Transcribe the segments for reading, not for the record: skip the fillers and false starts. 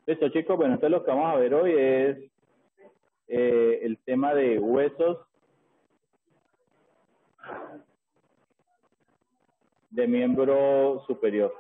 Listo, chicos. Bueno, entonces lo que vamos a ver hoy es el tema de huesos de miembro superior.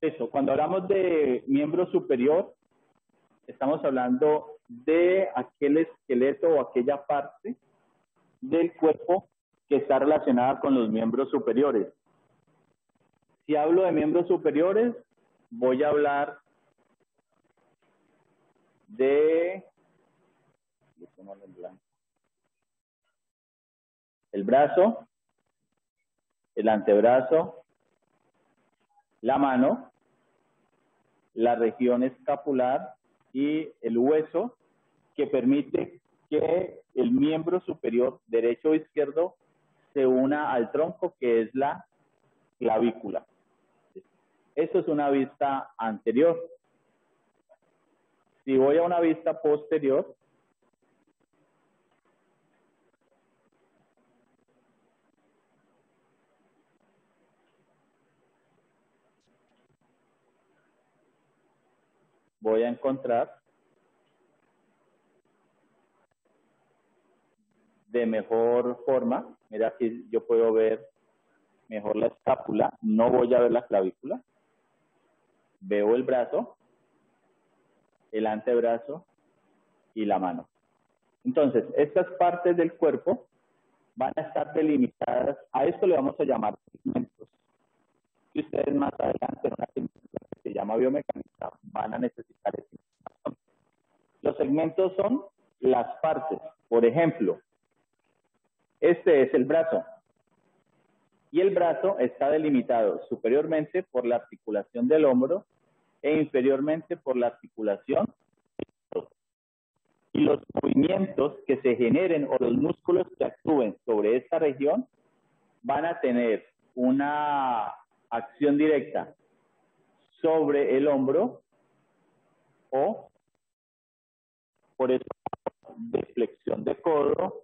Eso, cuando hablamos de miembro superior, estamos hablando de aquel esqueleto o aquella parte del cuerpo que está relacionada con los miembros superiores. Si hablo de miembros superiores, voy a hablar de el brazo, el antebrazo, la mano, la región escapular y el hueso que permite que el miembro superior derecho o izquierdo se una al tronco, que es la clavícula. Esto es una vista anterior. Si voy a una vista posterior, voy a encontrar de mejor forma. Mira, aquí yo puedo ver mejor la escápula, no voy a ver la clavícula. Veo el brazo, el antebrazo y la mano. Entonces, estas partes del cuerpo van a estar delimitadas. A esto le vamos a llamar segmentos. Y ustedes más adelante en una asignatura que se llama biomecánica van a necesitar esa información. Los segmentos son las partes. Por ejemplo, este es el brazo. Y el brazo está delimitado superiormente por la articulación del hombro e inferiormente por la articulación del codo. Y los movimientos que se generen o los músculos que actúen sobre esta región van a tener una acción directa sobre el hombro o por eso de flexión de codo,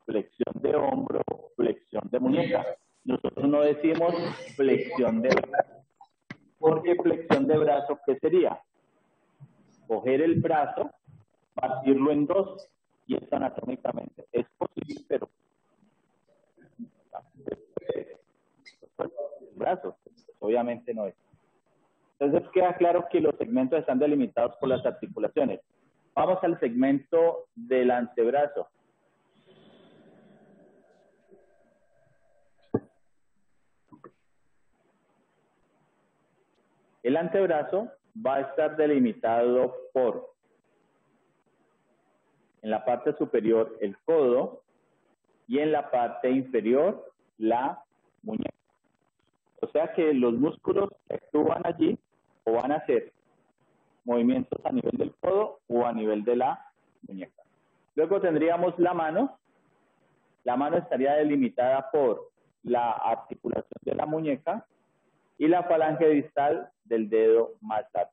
flexión de hombro, flexión de muñeca. Nosotros no decimos flexión de brazo, porque flexión de brazo, ¿qué sería? Coger el brazo, partirlo en dos, y esto anatómicamente es posible, pero el brazo, obviamente no es. Entonces queda claro que los segmentos están delimitados por las articulaciones. Vamos al segmento del antebrazo. El antebrazo va a estar delimitado por, en la parte superior, el codo, y en la parte inferior, la muñeca. O sea que los músculos que actúan allí o van a hacer movimientos a nivel del codo o a nivel de la muñeca. Luego tendríamos la mano. La mano estaría delimitada por la articulación de la muñeca y la falange distal del dedo más largo.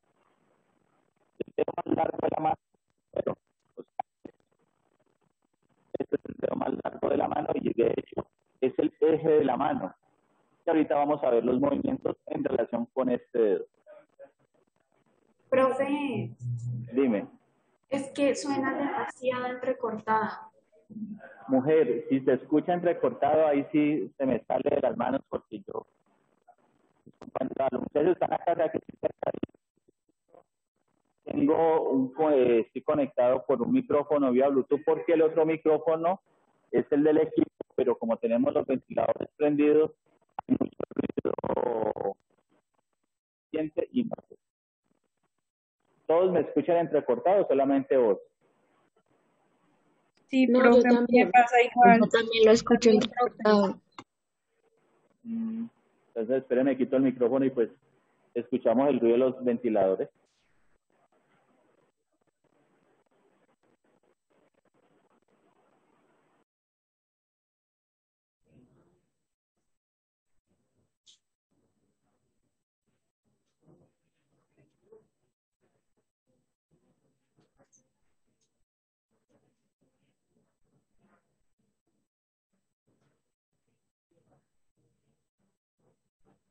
El dedo más largo de la mano, pero, o sea, este es el dedo más largo de la mano y de hecho es el eje de la mano. Y ahorita vamos a ver los movimientos en relación con este dedo. Profe, Dime. es que suena demasiado entrecortada. Mujer, si se escucha entrecortado, ahí sí se me sale de las manos porque yo... Ustedes están acá, que tengo estoy conectado por un micrófono vía Bluetooth porque el otro micrófono es el del equipo, pero como tenemos los ventiladores prendidos, hay mucho ruido y no. ¿Todos me escuchan entrecortado o solamente vos? Sí, No, profe, yo me también. pasa Yo igual. también lo escucho También, profe. entrecortado. Entonces, espérenme, quito el micrófono y pues escuchamos el ruido de los ventiladores.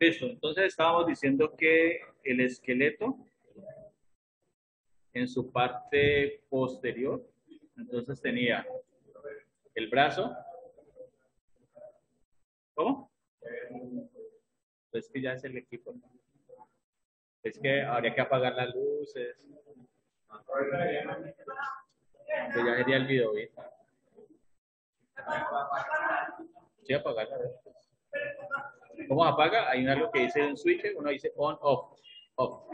Listo, entonces estábamos diciendo que el esqueleto en su parte posterior, entonces tenía el brazo. ¿Cómo? Pues que ya es el equipo. Es que habría que apagar las luces. Que ya sería el video, ¿sí? Sí, apagarla. ¿Cómo apaga? Hay algo que dice un switch, uno dice on, off. Off.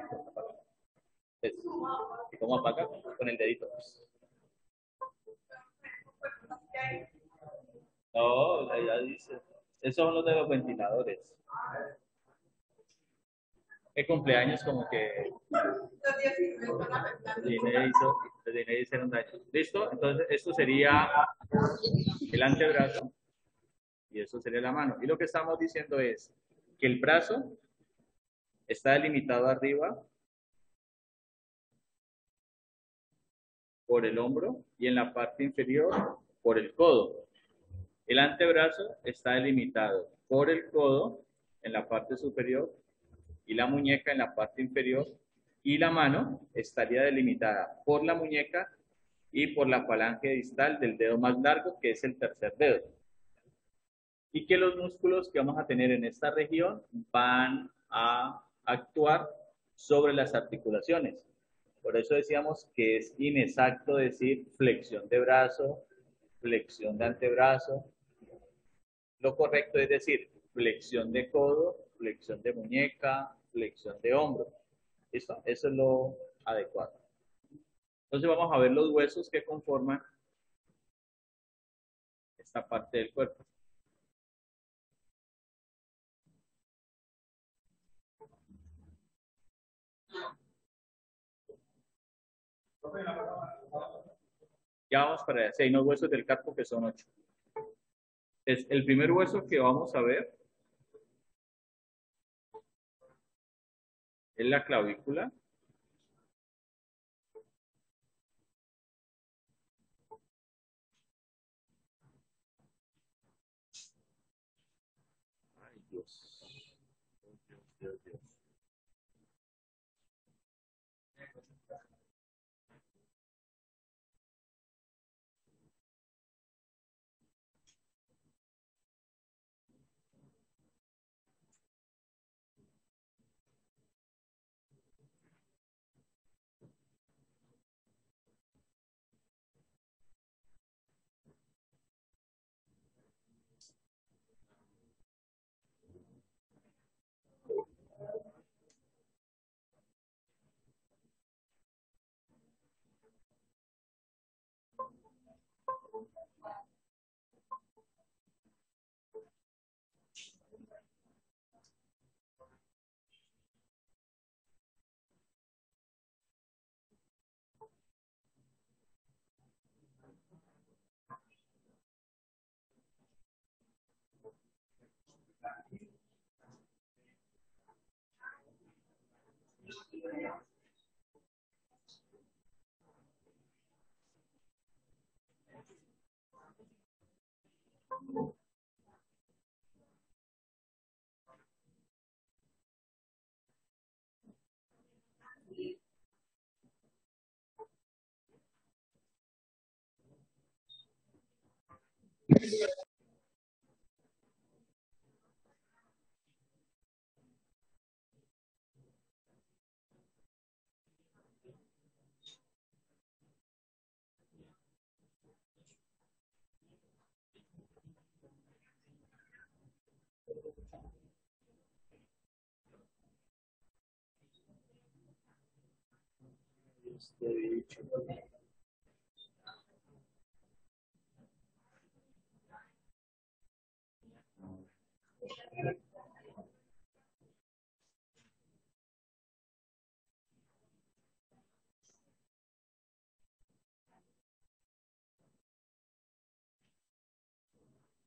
¿Y cómo apaga? Con el dedito. No, ya dice. Esos son los de los ventiladores. ¿Qué cumpleaños como que le hicieron daño? ¿Listo? Entonces esto sería el antebrazo y esto sería la mano. Y lo que estamos diciendo es que el brazo está delimitado arriba por el hombro y en la parte inferior por el codo. El antebrazo está delimitado por el codo en la parte superior y la muñeca en la parte inferior, y la mano estaría delimitada por la muñeca y por la falange distal del dedo más largo, que es el tercer dedo. Y que los músculos que vamos a tener en esta región van a actuar sobre las articulaciones. Por eso decíamos que es inexacto decir flexión de brazo, flexión de antebrazo. Lo correcto es decir flexión de codo, flexión de muñeca, flexión de hombro. ¿Listo? Eso es lo adecuado. Entonces vamos a ver los huesos que conforman esta parte del cuerpo. Ya vamos para allá. Si hay unos huesos del carpo que son 8. Es el primer hueso que vamos a ver es la clavícula. Ay, Dios. Dios.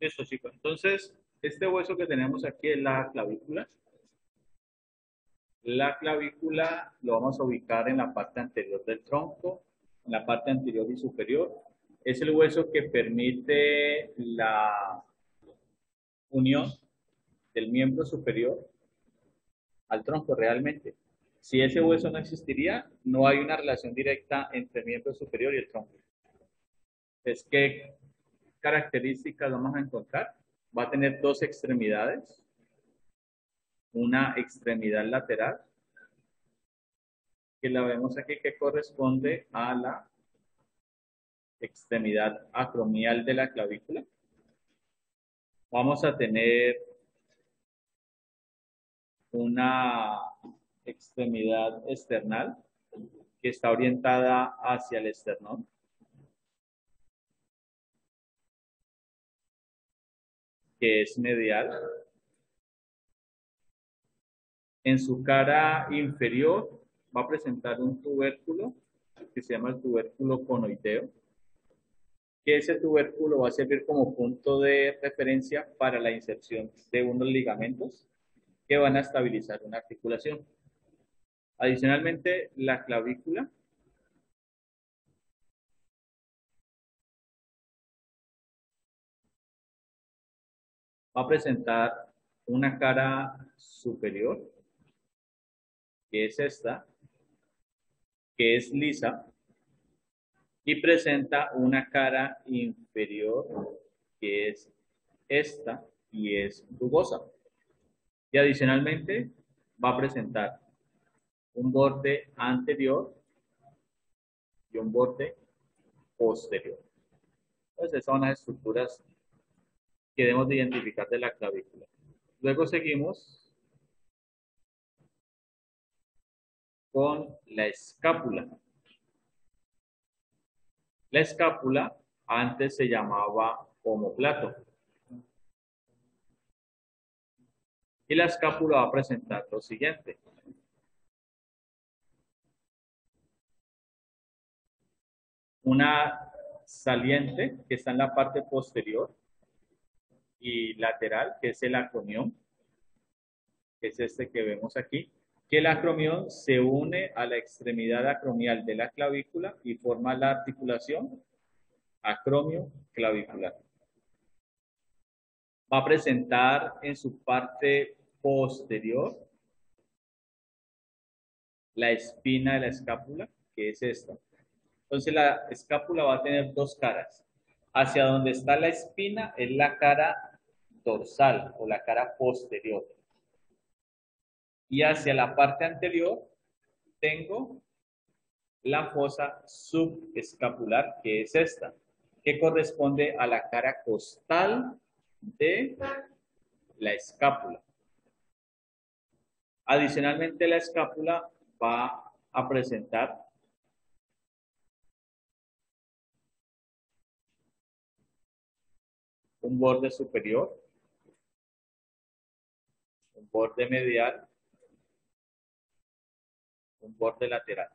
Listo, chicos. Entonces, este hueso que tenemos aquí es la clavícula. La clavícula lo vamos a ubicar en la parte anterior del tronco, en la parte anterior y superior. Es el hueso que permite la unión del miembro superior al tronco realmente. Si ese hueso no existiría, no hay una relación directa entre el miembro superior y el tronco. Entonces, ¿qué características vamos a encontrar? Va a tener dos extremidades, una extremidad lateral, que la vemos aquí, que corresponde a la extremidad acromial de la clavícula. Vamos a tener una extremidad external que está orientada hacia el esternón. Que es medial. En su cara inferior va a presentar un tubérculo que se llama el tubérculo conoideo, que ese tubérculo va a servir como punto de referencia para la inserción de unos ligamentos que van a estabilizar una articulación. Adicionalmente, la clavícula va a presentar una cara superior, que es esta, que es lisa, y presenta una cara inferior, que es esta, y es rugosa. Y adicionalmente va a presentar un borde anterior y un borde posterior. Entonces, esas son las estructuras que debemos de identificar de la clavícula. Luego seguimos con la escápula. La escápula antes se llamaba omóplato. Y la escápula va a presentar lo siguiente. Una saliente que está en la parte posterior y lateral, que es el acromión, que es este que vemos aquí, que el acromión se une a la extremidad acromial de la clavícula y forma la articulación acromio-clavicular. Va a presentar en su parte posterior la espina de la escápula, que es esta. Entonces la escápula va a tener dos caras. Hacia donde está la espina es la cara dorsal o la cara posterior. Y hacia la parte anterior tengo la fosa subescapular, que es esta, que corresponde a la cara costal de la escápula. Adicionalmente, la escápula va a presentar un borde superior, un borde medial, un borde lateral.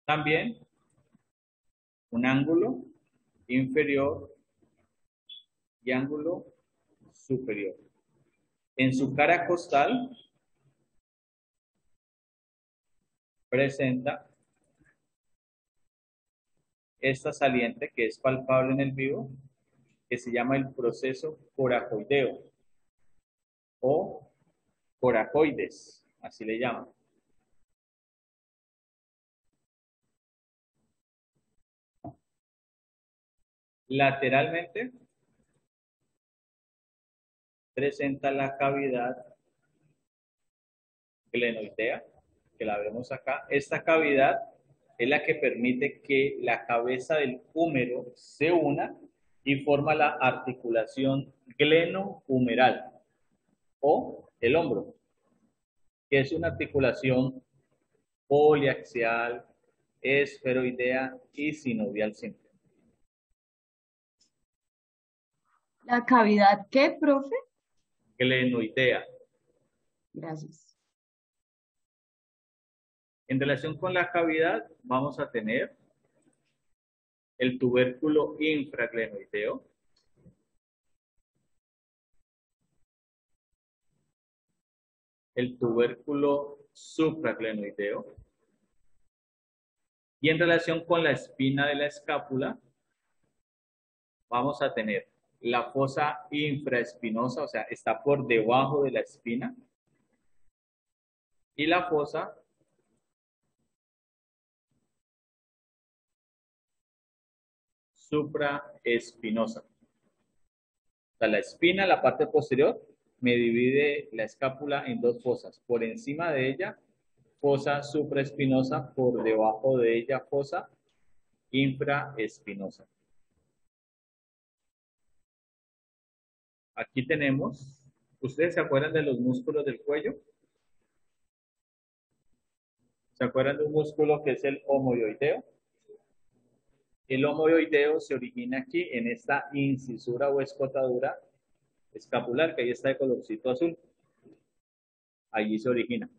También un ángulo inferior y ángulo superior. En su cara costal presenta esta saliente que es palpable en el vivo, que se llama el proceso coracoideo o coracoides, así le llaman. Lateralmente presenta la cavidad glenoidea, que la vemos acá. Esta cavidad es la que permite que la cabeza del húmero se una y forma la articulación glenohumeral o el hombro, que es una articulación poliaxial, esferoidea y sinovial simple. ¿La cavidad qué, profe? glenoidea. Gracias. En relación con la cavidad, vamos a tener el tubérculo infraglenoideo, el tubérculo supraglenoideo, y en relación con la espina de la escápula, vamos a tener la fosa infraespinosa, o sea, está por debajo de la espina, y la fosa supraespinosa. O sea, la espina, la parte posterior, me divide la escápula en dos fosas. Por encima de ella, fosa supraespinosa, por debajo de ella, fosa infraespinosa. Aquí tenemos, ¿ustedes se acuerdan de los músculos del cuello? ¿Se acuerdan de un músculo que es el homoioideo? El homoioideo se origina aquí en esta incisura o escotadura escapular, que ahí está de colorcito azul. Allí se origina.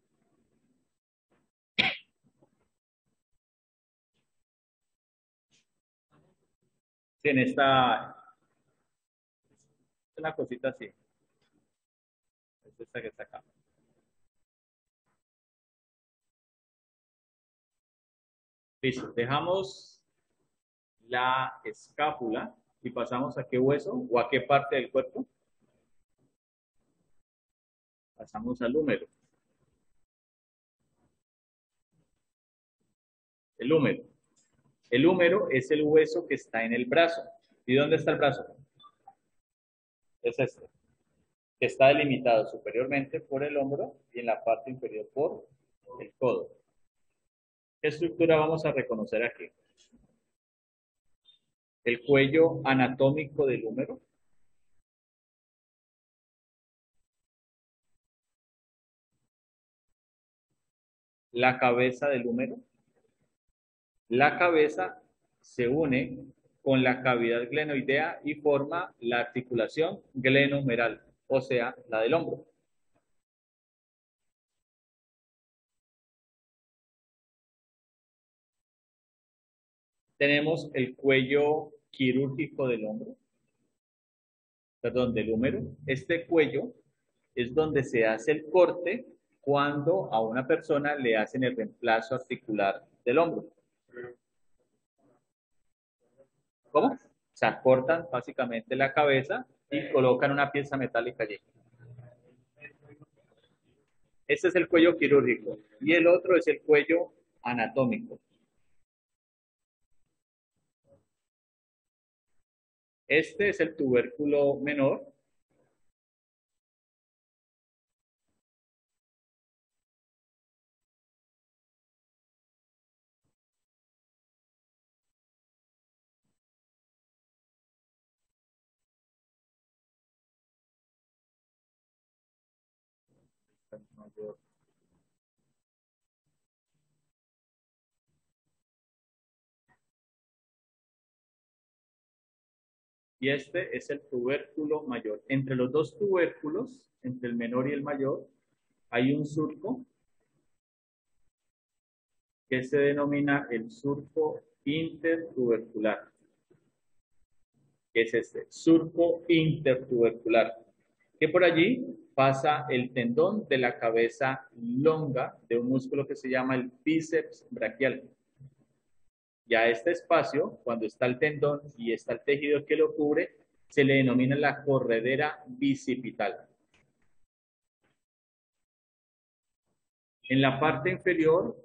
En esta, una cosita así. Es esta que está acá. Listo, dejamos la escápula y pasamos a qué hueso o a qué parte del cuerpo. Pasamos al húmero. El húmero. El húmero es el hueso que está en el brazo. ¿Y dónde está el brazo? Es este, que está delimitado superiormente por el hombro y en la parte inferior por el codo. ¿Qué estructura vamos a reconocer aquí? El cuello anatómico del húmero. La cabeza del húmero. La cabeza se une con la cavidad glenoidea y forma la articulación glenohumeral, o sea, la del hombro. Tenemos el cuello quirúrgico del hombro, perdón, del húmero. Este cuello es donde se hace el corte cuando a una persona le hacen el reemplazo articular del hombro. ¿Cómo? O sea, cortan básicamente la cabeza y colocan una pieza metálica allí. Este es el cuello quirúrgico y el otro es el cuello anatómico. Este es el tubérculo menor. Y este es el tubérculo mayor. Entre los dos tubérculos, entre el menor y el mayor, hay un surco que se denomina el surco intertubercular. ¿Qué es este? Surco intertubercular. Que por allí pasa el tendón de la cabeza longa de un músculo que se llama el bíceps braquial. Y a este espacio, cuando está el tendón y está el tejido que lo cubre, se le denomina la corredera bicipital. En la parte inferior,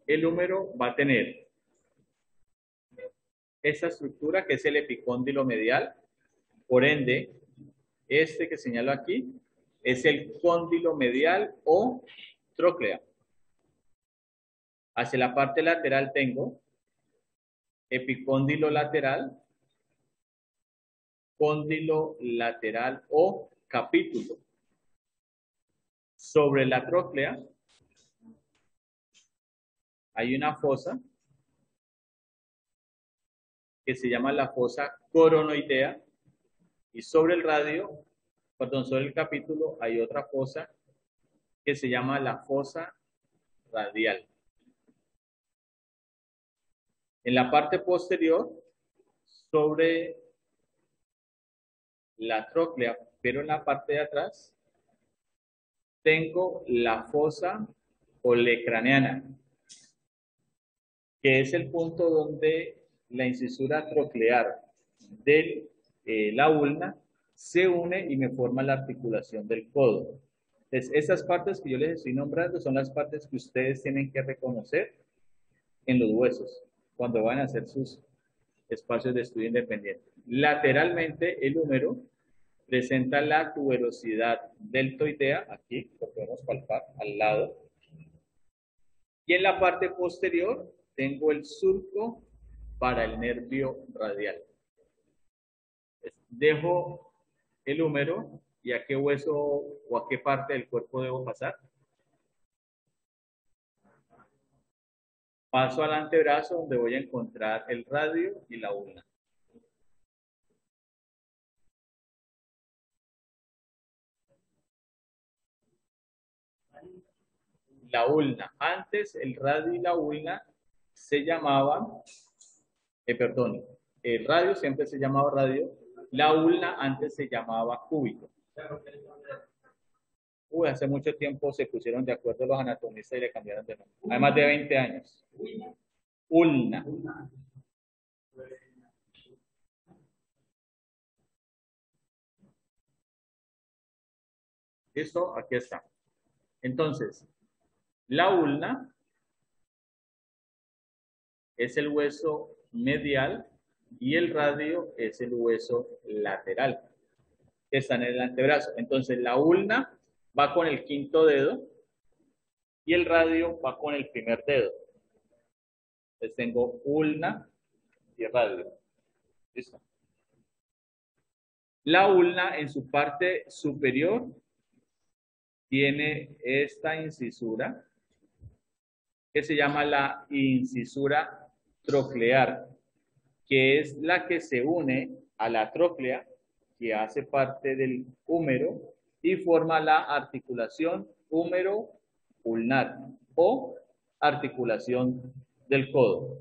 el húmero va a tener esta estructura que es el epicóndilo medial. Por ende, este que señalo aquí es el cóndilo medial o tróclea. Hacia la parte lateral tengo epicóndilo lateral, cóndilo lateral o capítulo. Sobre la tróclea hay una fosa que se llama la fosa coronoidea y sobre el radio perdón, sobre el capítulo hay otra fosa que se llama la fosa radial. En la parte posterior, sobre la tróclea, pero en la parte de atrás, tengo la fosa olecraneana, que es el punto donde la incisura troclear de la ulna se une y me forma la articulación del codo. Entonces, esas partes que yo les estoy nombrando son las partes que ustedes tienen que reconocer en los huesos cuando van a hacer sus espacios de estudio independiente. Lateralmente, el húmero presenta la tuberosidad deltoidea, aquí lo podemos palpar al lado, y en la parte posterior tengo el surco para el nervio radial. Dejo el húmero y a qué hueso o a qué parte del cuerpo debo pasar. Paso al antebrazo donde voy a encontrar el radio y la ulna. La ulna. Antes el radio y la ulna se llamaban, perdón, el radio siempre se llamaba radio, la ulna antes se llamaba cúbito. Hace mucho tiempo se pusieron de acuerdo los anatomistas y le cambiaron de nombre. Hay más de 20 años. Ulna. ¿Listo? Aquí está. Entonces, la ulna es el hueso medial y el radio es el hueso lateral que está en el antebrazo. Entonces, la ulna va con el quinto dedo y el radio va con el primer dedo. Entonces, tengo ulna y radio. ¿Listo? La ulna en su parte superior tiene esta incisura que se llama la incisura troclear, que es la que se une a la tróclea, que hace parte del húmero y forma la articulación húmero-ulnar o articulación del codo,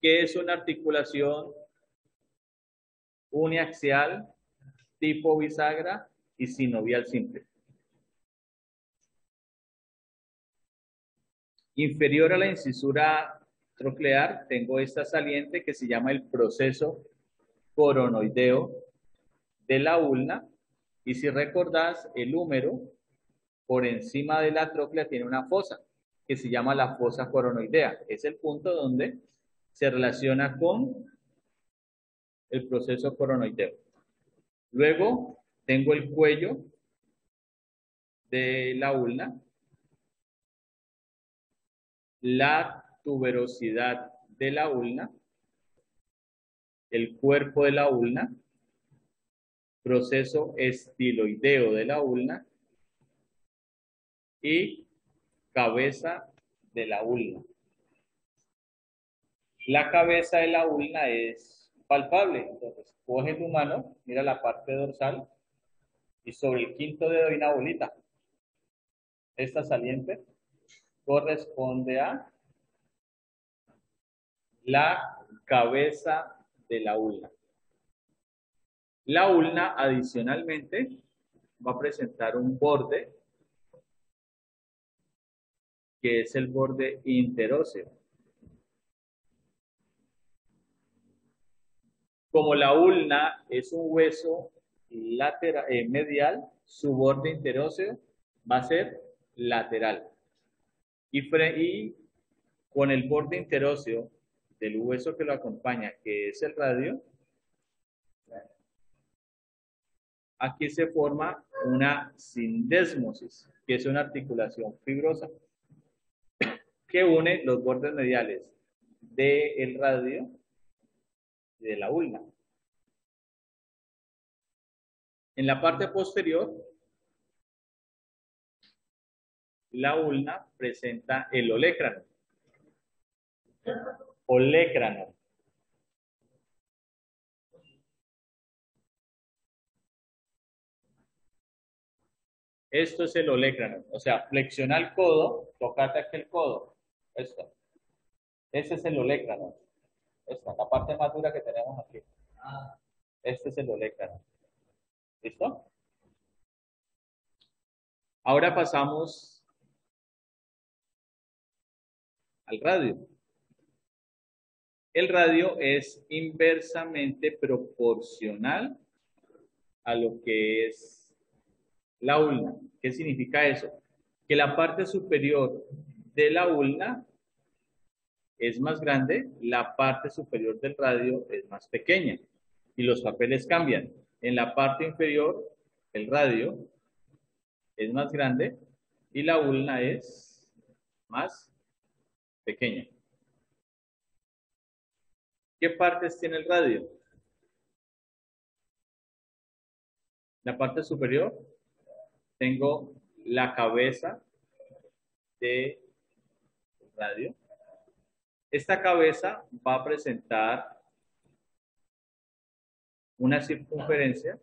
que es una articulación uniaxial, tipo bisagra y sinovial simple. Inferior a la incisura troclear tengo esta saliente que se llama el proceso coronoideo de la ulna, y si recordás, el húmero por encima de la tróclea tiene una fosa que se llama la fosa coronoidea. Es el punto donde se relaciona con el proceso coronoideo. Luego tengo el cuello de la ulna, la tuberosidad de la ulna, el cuerpo de la ulna, proceso estiloideo de la ulna y cabeza de la ulna. La cabeza de la ulna es palpable. Entonces, coge tu mano, mira la parte dorsal y sobre el quinto dedo hay una bolita. Esta saliente corresponde a la cabeza de la ulna. La ulna adicionalmente va a presentar un borde que es el borde interóseo. Como la ulna es un hueso lateral, medial, su borde interóseo va a ser lateral. Y con el borde interóseo del hueso que lo acompaña, que es el radio, aquí se forma una sindesmosis, que es una articulación fibrosa que une los bordes mediales del radio y de la ulna. En la parte posterior, la ulna presenta el olecrano. Olecrano. Esto es el olecranon. O sea, flexiona el codo, tocate aquí el codo. Esto. Este es el olecranon. Esta, la parte más dura que tenemos aquí. Este es el olecranon. ¿Listo? Ahora pasamos al radio. El radio es inversamente proporcional a lo que es la ulna. ¿Qué significa eso? Que la parte superior de la ulna es más grande, la parte superior del radio es más pequeña y los papeles cambian. En la parte inferior, el radio es más grande y la ulna es más pequeña. ¿Qué partes tiene el radio? La parte superior, tengo la cabeza del radio. Esta cabeza va a presentar una circunferencia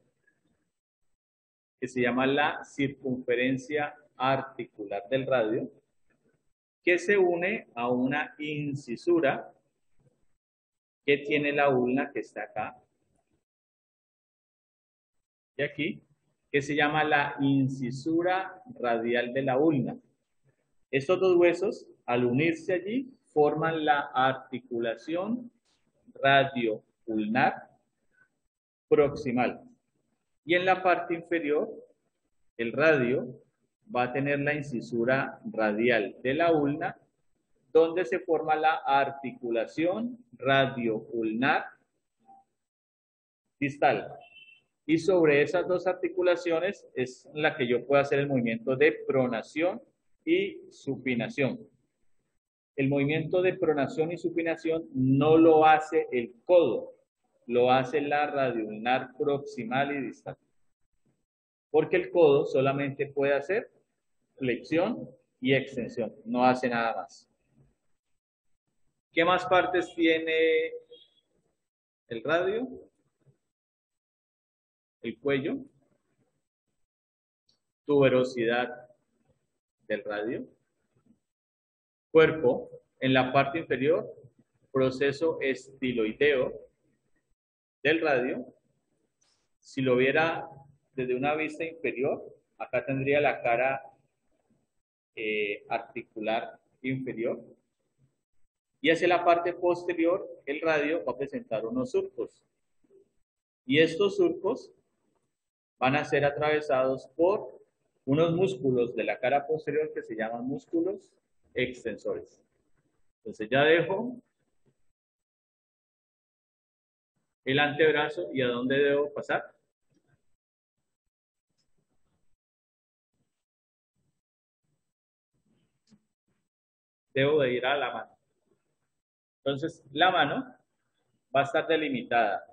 que se llama la circunferencia articular del radio, que se une a una incisura que tiene la ulna que está acá y aquí, que se llama la incisura radial de la ulna. Estos dos huesos, al unirse allí, forman la articulación radioulnar proximal. Y en la parte inferior, el radio va a tener la incisura radial de la ulna, donde se forma la articulación radioulnar distal. Y sobre esas dos articulaciones es la que yo puedo hacer el movimiento de pronación y supinación. El movimiento de pronación y supinación no lo hace el codo, lo hace la radioulnar proximal y distal. Porque el codo solamente puede hacer flexión y extensión, no hace nada más. ¿Qué más partes tiene el radio? El cuello, tuberosidad del radio, cuerpo, en la parte inferior, proceso estiloideo del radio. Si lo viera desde una vista inferior, acá tendría la cara articular inferior. Y hacia la parte posterior, el radio va a presentar unos surcos. Y estos surcos van a ser atravesados por unos músculos de la cara posterior que se llaman músculos extensores. Entonces ya dejo el antebrazo y ¿a dónde debo pasar? Debo de ir a la mano. Entonces la mano va a estar delimitada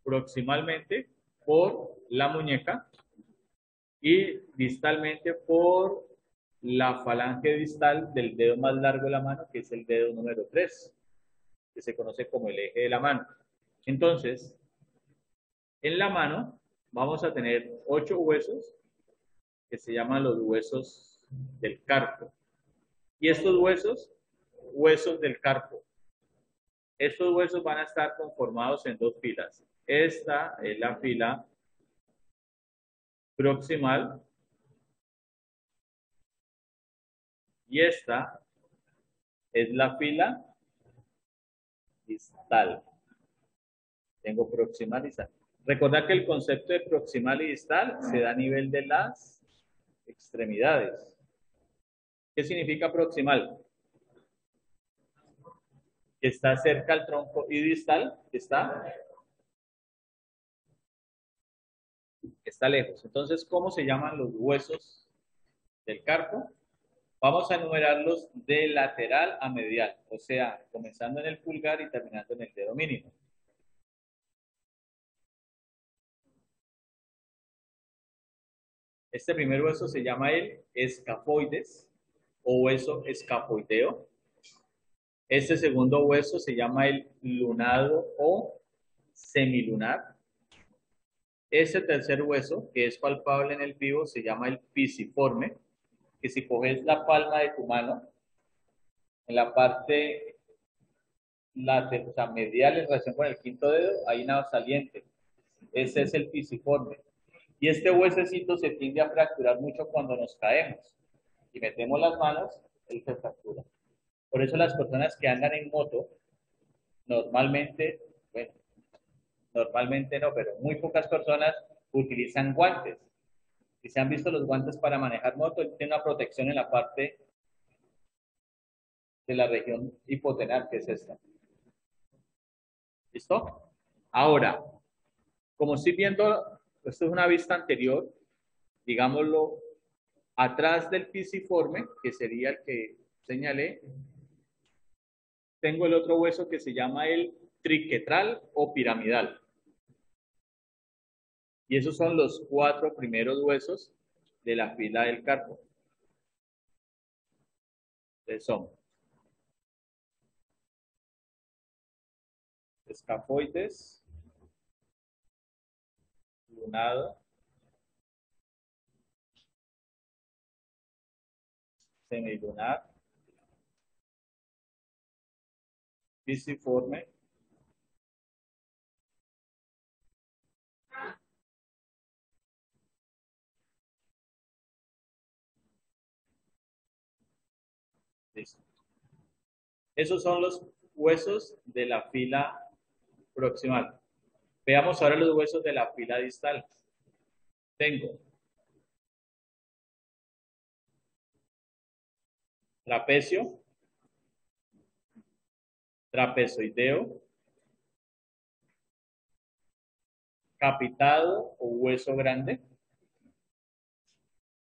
proximalmente por la muñeca y distalmente por la falange distal del dedo más largo de la mano, que es el dedo número 3, que se conoce como el eje de la mano. Entonces, en la mano vamos a tener 8 huesos que se llaman los huesos del carpo. Y estos huesos, huesos del carpo. Estos huesos van a estar conformados en 2 filas. Esta es la fila proximal y esta es la fila distal. Tengo proximal y distal. Recordad que el concepto de proximal y distal se da a nivel de las extremidades. ¿Qué significa proximal? Que está cerca al tronco, y distal está lejos. Entonces, ¿cómo se llaman los huesos del carpo? Vamos a enumerarlos de lateral a medial, o sea, comenzando en el pulgar y terminando en el dedo mínimo. Este primer hueso se llama el escafoides o hueso escafoideo. Este segundo hueso se llama el lunado o semilunar. Ese tercer hueso, que es palpable en el vivo, se llama el pisiforme, que si coges la palma de tu mano, en la parte lateral, o sea, medial en relación con el quinto dedo, hay una saliente. Ese es el pisiforme. Y este huesecito se tiende a fracturar mucho cuando nos caemos y metemos las manos, él se fractura. Por eso las personas que andan en moto, normalmente, bueno, normalmente no, pero muy pocas personas utilizan guantes. Si se han visto los guantes para manejar moto, tiene una protección en la parte de la región hipotenar, que es esta. ¿Listo? Ahora, como estoy viendo, esto es una vista anterior, digámoslo, atrás del pisiforme, que sería el que señalé, tengo el otro hueso que se llama el triquetral o piramidal. Y esos son los 4 primeros huesos de la fila del carpo. Entonces son escafoides, lunado, semilunar, pisiforme, listo. Esos son los huesos de la fila proximal. Veamos ahora los huesos de la fila distal. Tengo trapecio, trapezoideo, capitado o hueso grande.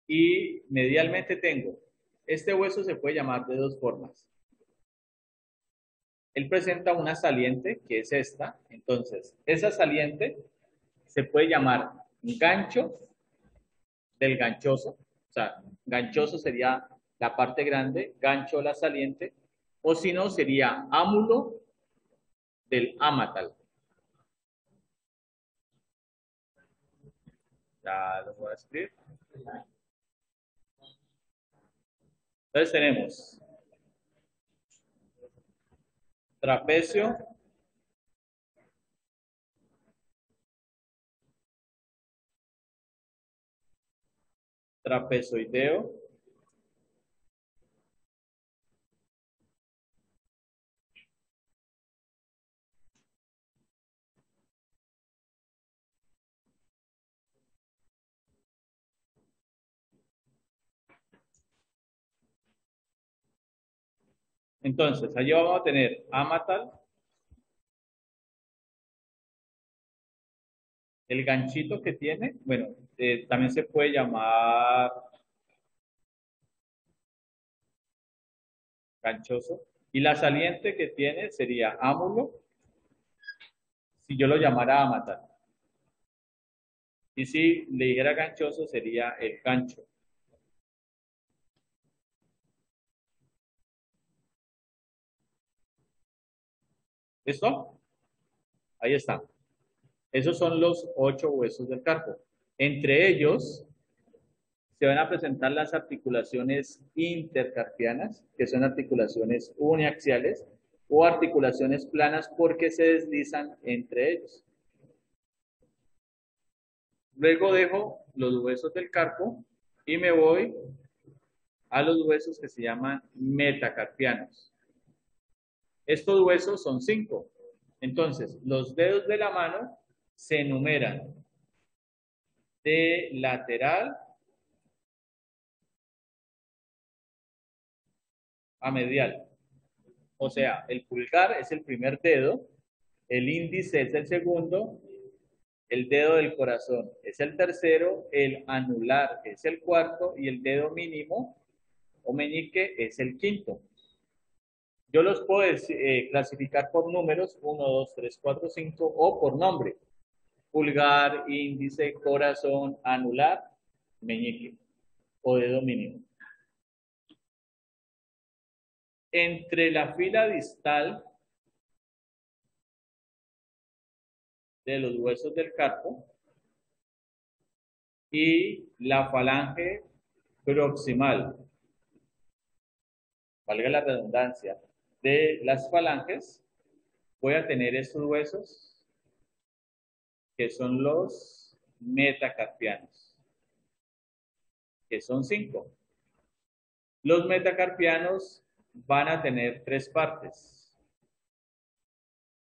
Y medialmente tengo, este hueso se puede llamar de 2 formas. Él presenta una saliente, que es esta. Entonces, esa saliente se puede llamar gancho del ganchoso. O sea, ganchoso sería la parte grande, gancho la saliente. O si no, sería ámulo del ámatal. Ya lo voy a escribir. Entonces tenemos trapecio, trapezoideo, entonces allí vamos a tener ámatal, el ganchito que tiene, bueno, también se puede llamar ganchoso, y la saliente que tiene sería ámulo, si yo lo llamara ámatal. Y si le dijera ganchoso sería el gancho. ¿Listo? Ahí está. Esos son los 8 huesos del carpo. Entre ellos se van a presentar las articulaciones intercarpianas, que son articulaciones uniaxiales o articulaciones planas porque se deslizan entre ellos. Luego dejo los huesos del carpo y me voy a los huesos que se llaman metacarpianos. Estos huesos son 5. Entonces, los dedos de la mano se enumeran de lateral a medial. O sea, el pulgar es el primer dedo, el índice es el segundo, el dedo del corazón es el tercero, el anular es el cuarto y el dedo mínimo o meñique es el quinto. Yo los puedo clasificar por números, 1, 2, 3, 4, 5 o por nombre. Pulgar, índice, corazón, anular, meñique o dedo mínimo. Entre la fila distal de los huesos del carpo y la falange proximal. Valga la redundancia. De las falanges voy a tener estos huesos que son los metacarpianos, que son 5. Los metacarpianos van a tener 3 partes.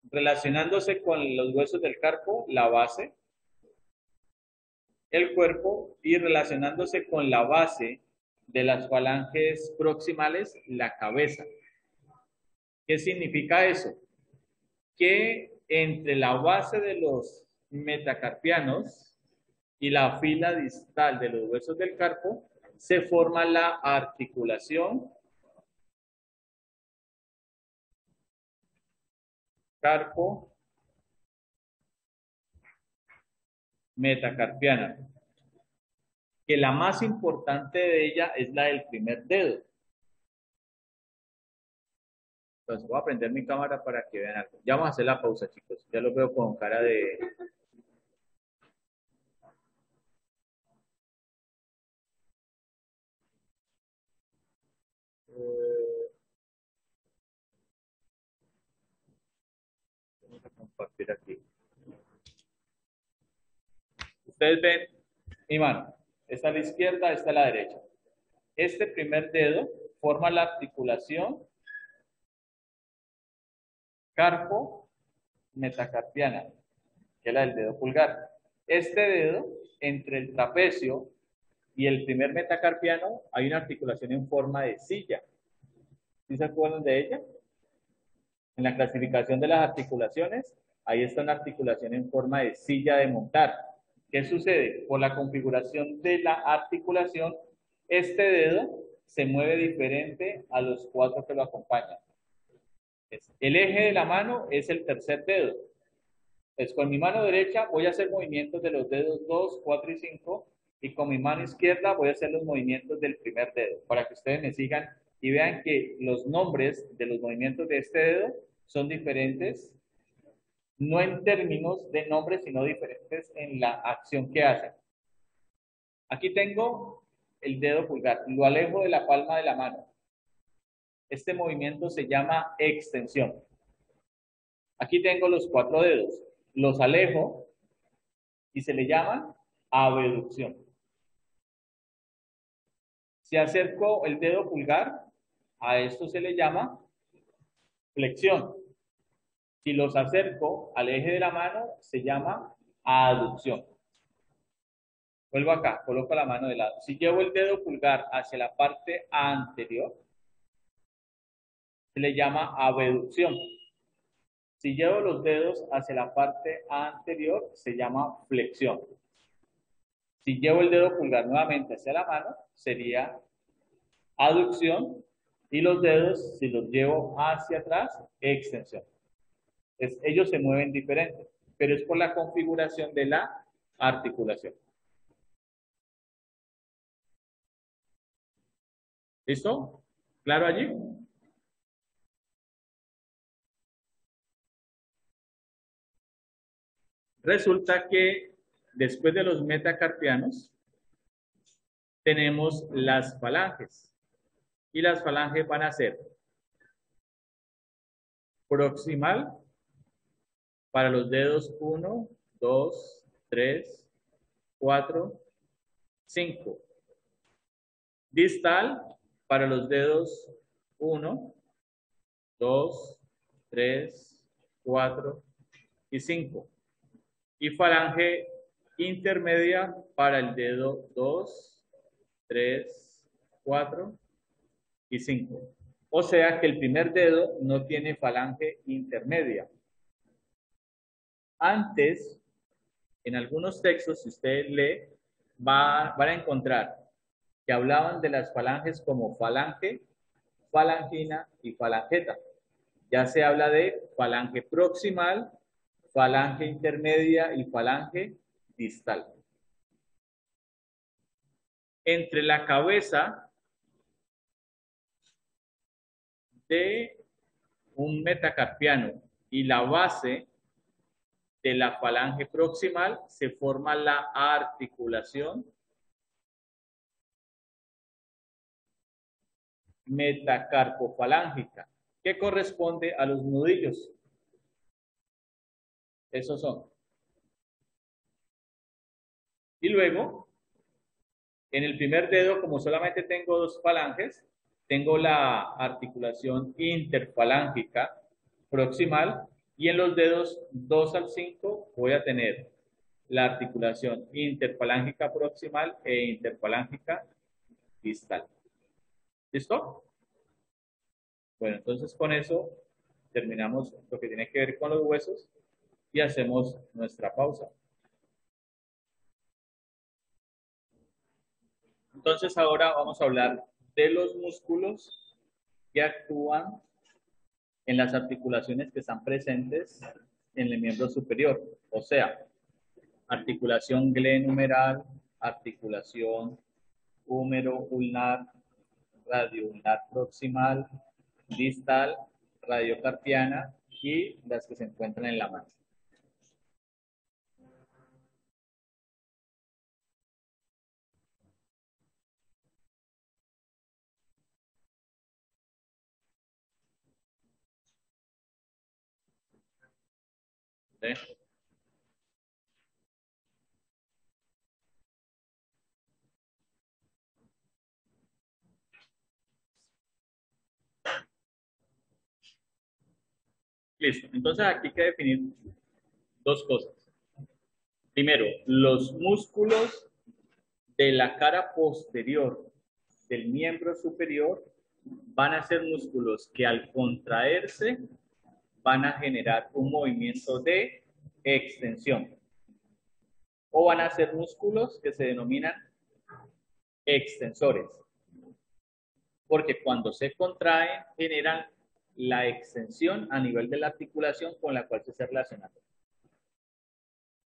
Relacionándose con los huesos del carpo, la base, el cuerpo, y relacionándose con la base de las falanges proximales, la cabeza. ¿Qué significa eso? Que entre la base de los metacarpianos y la fila distal de los huesos del carpo se forma la articulación carpo metacarpiana, que la más importante de ella es la del primer dedo. Entonces voy a prender mi cámara para que vean algo. Ya vamos a hacer la pausa, chicos. Ya los veo con cara de... Vamos a compartir aquí. Ustedes ven mi mano. Esta es la izquierda, esta es la derecha. Este primer dedo forma la articulación carpo metacarpiana, que es la del dedo pulgar. Este dedo, entre el trapecio y el primer metacarpiano, hay una articulación en forma de silla. ¿Sí se acuerdan de ella? En la clasificación de las articulaciones, ahí está una articulación en forma de silla de montar. ¿Qué sucede? Por la configuración de la articulación, este dedo se mueve diferente a los 4 que lo acompañan. El eje de la mano es el tercer dedo. Entonces, con mi mano derecha voy a hacer movimientos de los dedos 2, 4 y 5, y con mi mano izquierda voy a hacer los movimientos del primer dedo, para que ustedes me sigan y vean que los nombres de los movimientos de este dedo son diferentes, no en términos de nombre, sino diferentes en la acción que hacen. Aquí tengo el dedo pulgar, lo alejo de la palma de la mano. Este movimiento se llama extensión. Aquí tengo los 4 dedos, los alejo y se le llama abducción. Si acerco el dedo pulgar, a esto se le llama flexión. Si los acerco al eje de la mano, se llama aducción. Vuelvo acá, coloco la mano de lado. Si llevo el dedo pulgar hacia la parte anterior, se le llama abducción. Si llevo los dedos hacia la parte anterior, se llama flexión. Si llevo el dedo pulgar nuevamente hacia la mano, sería aducción. Y los dedos, si los llevo hacia atrás, extensión. Ellos se mueven diferente, pero es por la configuración de la articulación. ¿Listo? ¿Claro allí? Resulta que después de los metacarpianos tenemos las falanges. Y las falanges van a ser proximal para los dedos 1, 2, 3, 4, 5. Distal para los dedos 1, 2, 3, 4 y 5. Y falange intermedia para el dedo 2, 3, 4 y 5. O sea que el primer dedo no tiene falange intermedia. Antes, en algunos textos, si usted lee, van a encontrar que hablaban de las falanges como falange, falangina y falangeta. Ya se habla de falange proximal, falange intermedia y falange distal. Entre la cabeza de un metacarpiano y la base de la falange proximal se forma la articulación metacarpofalángica, que corresponde a los nudillos. Esos son. Y luego, en el primer dedo, como solamente tengo dos falanges, tengo la articulación interfalángica proximal, y en los dedos 2 al 5 voy a tener la articulación interfalángica proximal e interfalángica distal. ¿Listo? Bueno, entonces con eso terminamos lo que tiene que ver con los huesos y hacemos nuestra pausa. Entonces ahora vamos a hablar de los músculos que actúan en las articulaciones que están presentes en el miembro superior, o sea, articulación glenohumeral, articulación húmero-ulnar, radioulnar proximal, distal, radiocarpiana y las que se encuentran en la mano. ¿Sí? Listo. Entonces aquí hay que definir dos cosas. Primero, los músculos de la cara posterior del miembro superior van a ser músculos que al contraerse van a generar un movimiento de extensión. O van a ser músculos que se denominan extensores. Porque cuando se contraen, generan la extensión a nivel de la articulación con la cual se relaciona.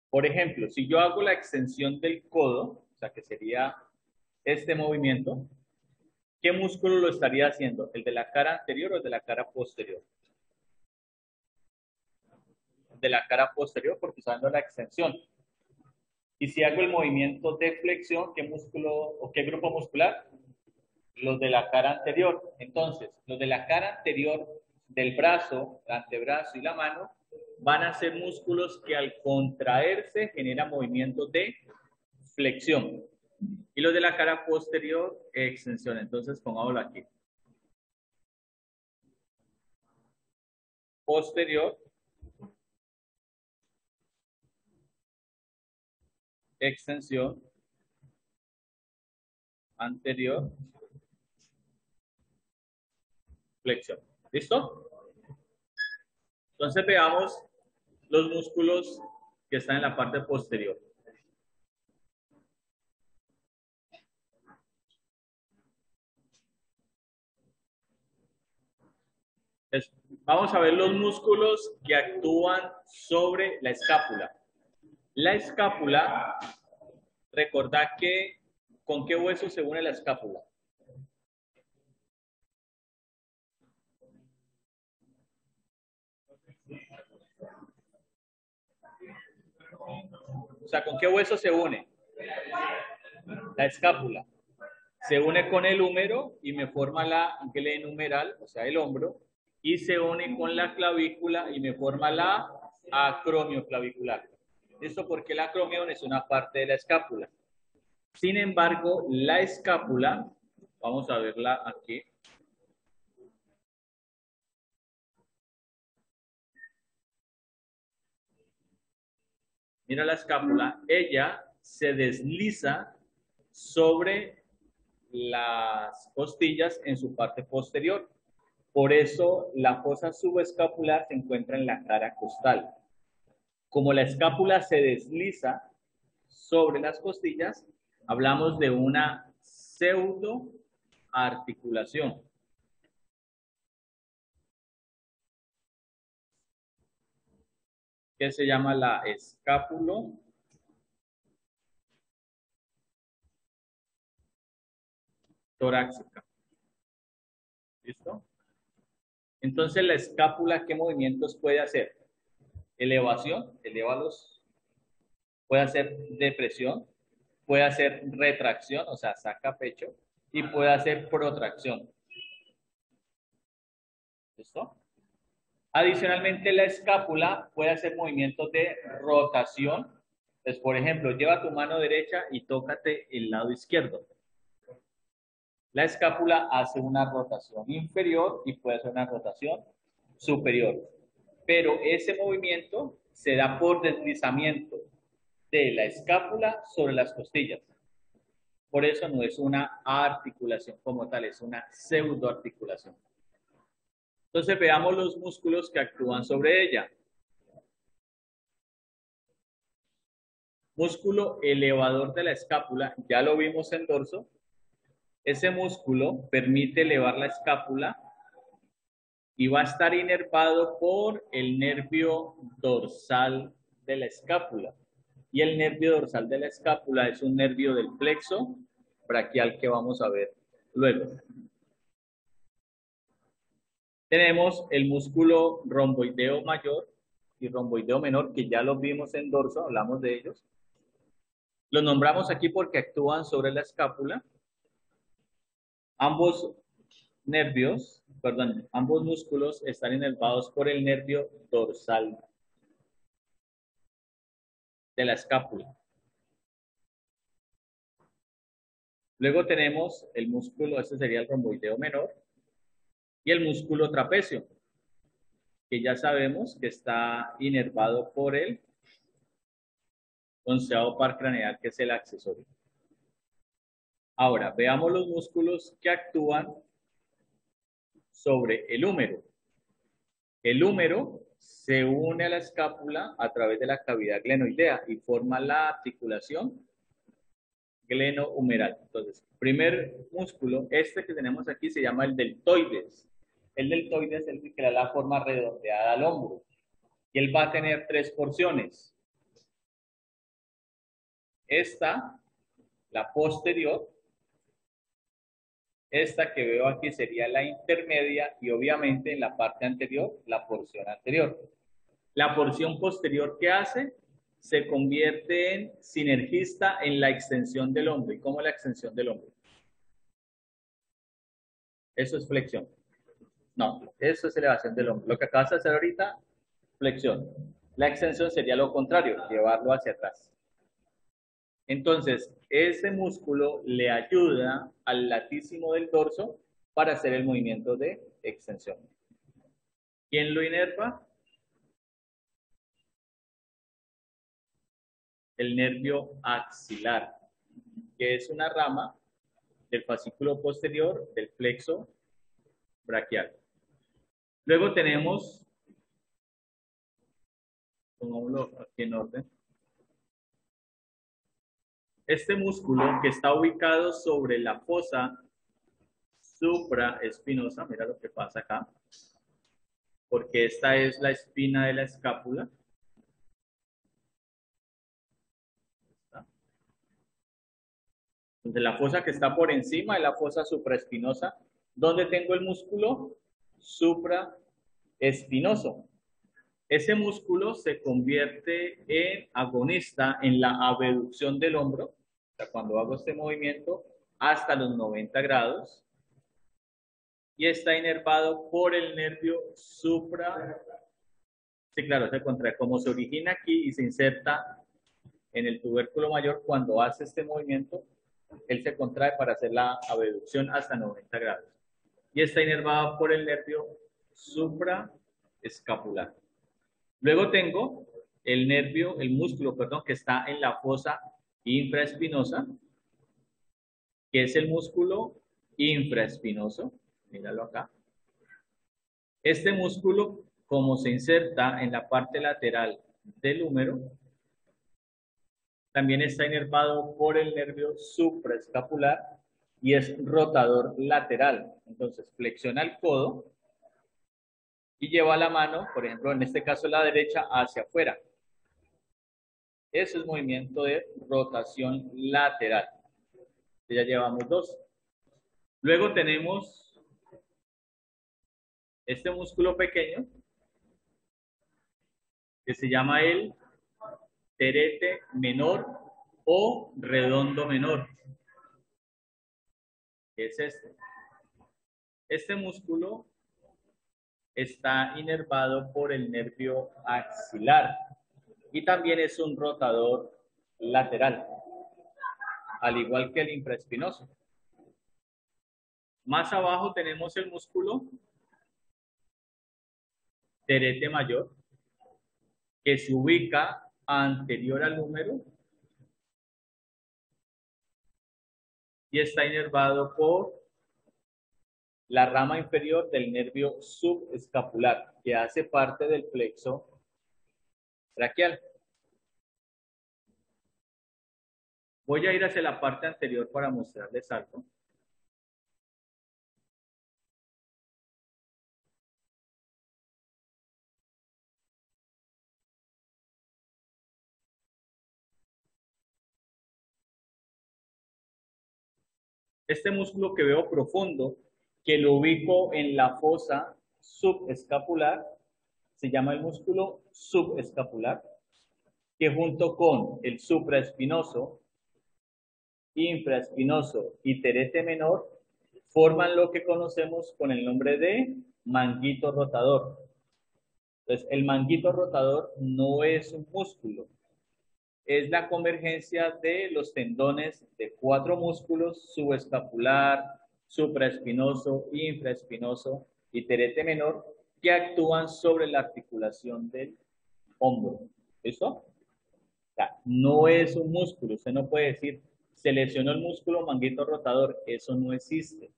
Por ejemplo, si yo hago la extensión del codo, o sea que sería este movimiento, ¿qué músculo lo estaría haciendo? ¿El de la cara anterior o el de la cara posterior? De la cara posterior, porque está dando la extensión. Y si hago el movimiento de flexión, ¿qué músculo o qué grupo muscular? Los de la cara anterior. Entonces, los de la cara anterior del brazo, el antebrazo y la mano van a ser músculos que al contraerse generan movimientos de flexión. Y los de la cara posterior, extensión. Entonces, pongámoslo aquí. Posterior, extensión, anterior, flexión. ¿Listo? Entonces veamos los músculos que están en la parte posterior. Vamos a ver los músculos que actúan sobre la escápula. La escápula, recordad que ¿con qué hueso se une la escápula? O sea, ¿con qué hueso se une? La escápula. Se une con el húmero y me forma la glenohumeral, o sea, el hombro, y se une con la clavícula y me forma la acromioclavicular. Esto porque el acromion es una parte de la escápula. Sin embargo, la escápula, vamos a verla aquí. Mira la escápula, ella se desliza sobre las costillas en su parte posterior. Por eso la fosa subescapular se encuentra en la cara costal. Como la escápula se desliza sobre las costillas, hablamos de una pseudoarticulación. Que se llama la escápulo torácica. ¿Listo? Entonces la escápula, ¿qué movimientos puede hacer? Elevación, elévalos. Puede hacer depresión, puede hacer retracción, o sea, saca pecho, y puede hacer protracción. ¿Listo? Adicionalmente, la escápula puede hacer movimientos de rotación. Entonces, por ejemplo, lleva tu mano derecha y tócate el lado izquierdo. La escápula hace una rotación inferior y puede hacer una rotación superior. Pero ese movimiento se da por deslizamiento de la escápula sobre las costillas. Por eso no es una articulación como tal, es una pseudoarticulación. Entonces veamos los músculos que actúan sobre ella. Músculo elevador de la escápula, ya lo vimos en dorso. Ese músculo permite elevar la escápula y va a estar inervado por el nervio dorsal de la escápula. Y el nervio dorsal de la escápula es un nervio del plexo braquial que vamos a ver luego. Tenemos el músculo romboideo mayor y romboideo menor, que ya los vimos en dorso, hablamos de ellos. Los nombramos aquí porque actúan sobre la escápula. Ambos músculos están inervados por el nervio dorsal de la escápula. Luego tenemos el músculo, este sería el romboideo menor, y el músculo trapecio, que ya sabemos que está inervado por el 11º par craneal, que es el accesorio. Ahora, veamos los músculos que actúan sobre el húmero. El húmero se une a la escápula a través de la cavidad glenoidea y forma la articulación glenohumeral. Entonces, primer músculo, este que tenemos aquí se llama el deltoides. El deltoides es el que le da la forma redondeada al hombro. Y él va a tener 3 porciones. Esta, la posterior. Esta que veo aquí sería la intermedia y obviamente en la parte anterior, la porción anterior. La porción posterior que hace se convierte en sinergista en la extensión del hombro. ¿Y cómo es la extensión del hombro? Eso es flexión. No, eso es elevación del hombro. Lo que acabas de hacer ahorita, flexión. La extensión sería lo contrario, llevarlo hacia atrás. Entonces, ese músculo le ayuda al latísimo del dorso para hacer el movimiento de extensión. ¿Quién lo inerva? El nervio axilar, que es una rama del fascículo posterior del plexo braquial. Luego tenemos, pongámoslo aquí en orden, este músculo que está ubicado sobre la fosa supraespinosa. Mira lo que pasa acá, porque esta es la espina de la escápula. Entonces, la fosa que está por encima es la fosa supraespinosa, donde tengo el músculo supraespinoso. Ese músculo se convierte en agonista en la abducción del hombro, o sea, cuando hago este movimiento hasta los 90 grados, y está inervado por el nervio supra. Sí, claro, se contrae. Como se origina aquí y se inserta en el tubérculo mayor, cuando hace este movimiento, él se contrae para hacer la abducción hasta 90 grados. Y está inervado por el nervio supraescapular. Luego tengo el músculo, que está en la fosa infraespinosa, que es el músculo infraespinoso. Míralo acá. Este músculo, como se inserta en la parte lateral del húmero, también está inervado por el nervio supraescapular y es rotador lateral. Entonces, flexiona el codo y lleva la mano, por ejemplo, en este caso la derecha, hacia afuera. Ese es movimiento de rotación lateral. Ya llevamos 2. Luego tenemos este músculo pequeño que se llama el terete menor o redondo menor. ¿Qué es este? Este músculo está inervado por el nervio axilar y también es un rotador lateral, al igual que el infraespinoso. Más abajo tenemos el músculo terete mayor, que se ubica anterior al húmero y está inervado por la rama inferior del nervio subescapular, que hace parte del plexo braquial. Voy a ir hacia la parte anterior para mostrarles algo. Este músculo que veo profundo, que lo ubico en la fosa subescapular, se llama el músculo subescapular, que junto con el supraespinoso, infraespinoso y terete menor forman lo que conocemos con el nombre de manguito rotador. Entonces, el manguito rotador no es un músculo, es la convergencia de los tendones de 4 músculos: subescapular, supraespinoso, infraespinoso y terete menor, que actúan sobre la articulación del hombro. ¿Listo? O sea, no es un músculo. Usted no puede decir, se lesionó el músculo manguito rotador. Eso no existe.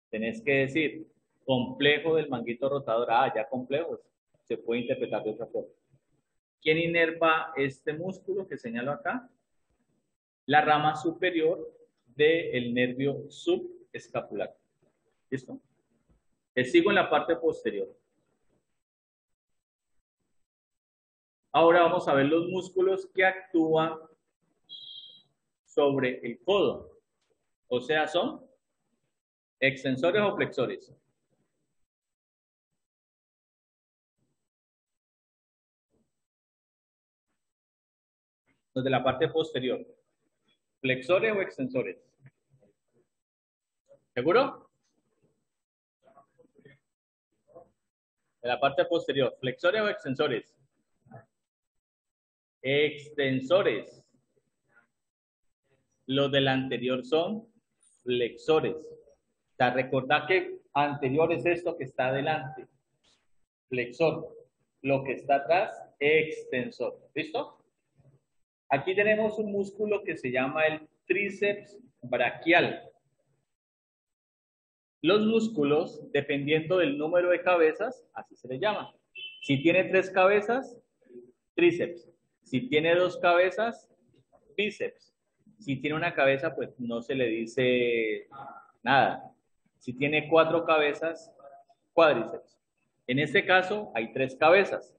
Tenés que decir, complejo del manguito rotador. Ah, ya complejos. Se puede interpretar de otra forma. ¿Quién inerva este músculo que señalo acá? La rama superior del nervio subescapular. ¿Listo? Les sigo en la parte posterior. Ahora vamos a ver los músculos que actúan sobre el codo. O sea, son extensores o flexores. Los de la parte posterior. ¿Flexores o extensores? ¿Seguro? De la parte posterior. ¿Flexores o extensores? Extensores. Los del anterior son flexores. O sea, recordad que anterior es esto que está adelante. Flexor. Lo que está atrás, extensor. ¿Listo? Aquí tenemos un músculo que se llama el tríceps braquial. Los músculos, dependiendo del número de cabezas, así se les llama. Si tiene 3 cabezas, tríceps. Si tiene 2 cabezas, bíceps. Si tiene una cabeza, pues no se le dice nada. Si tiene 4 cabezas, cuádriceps. En este caso, hay 3 cabezas.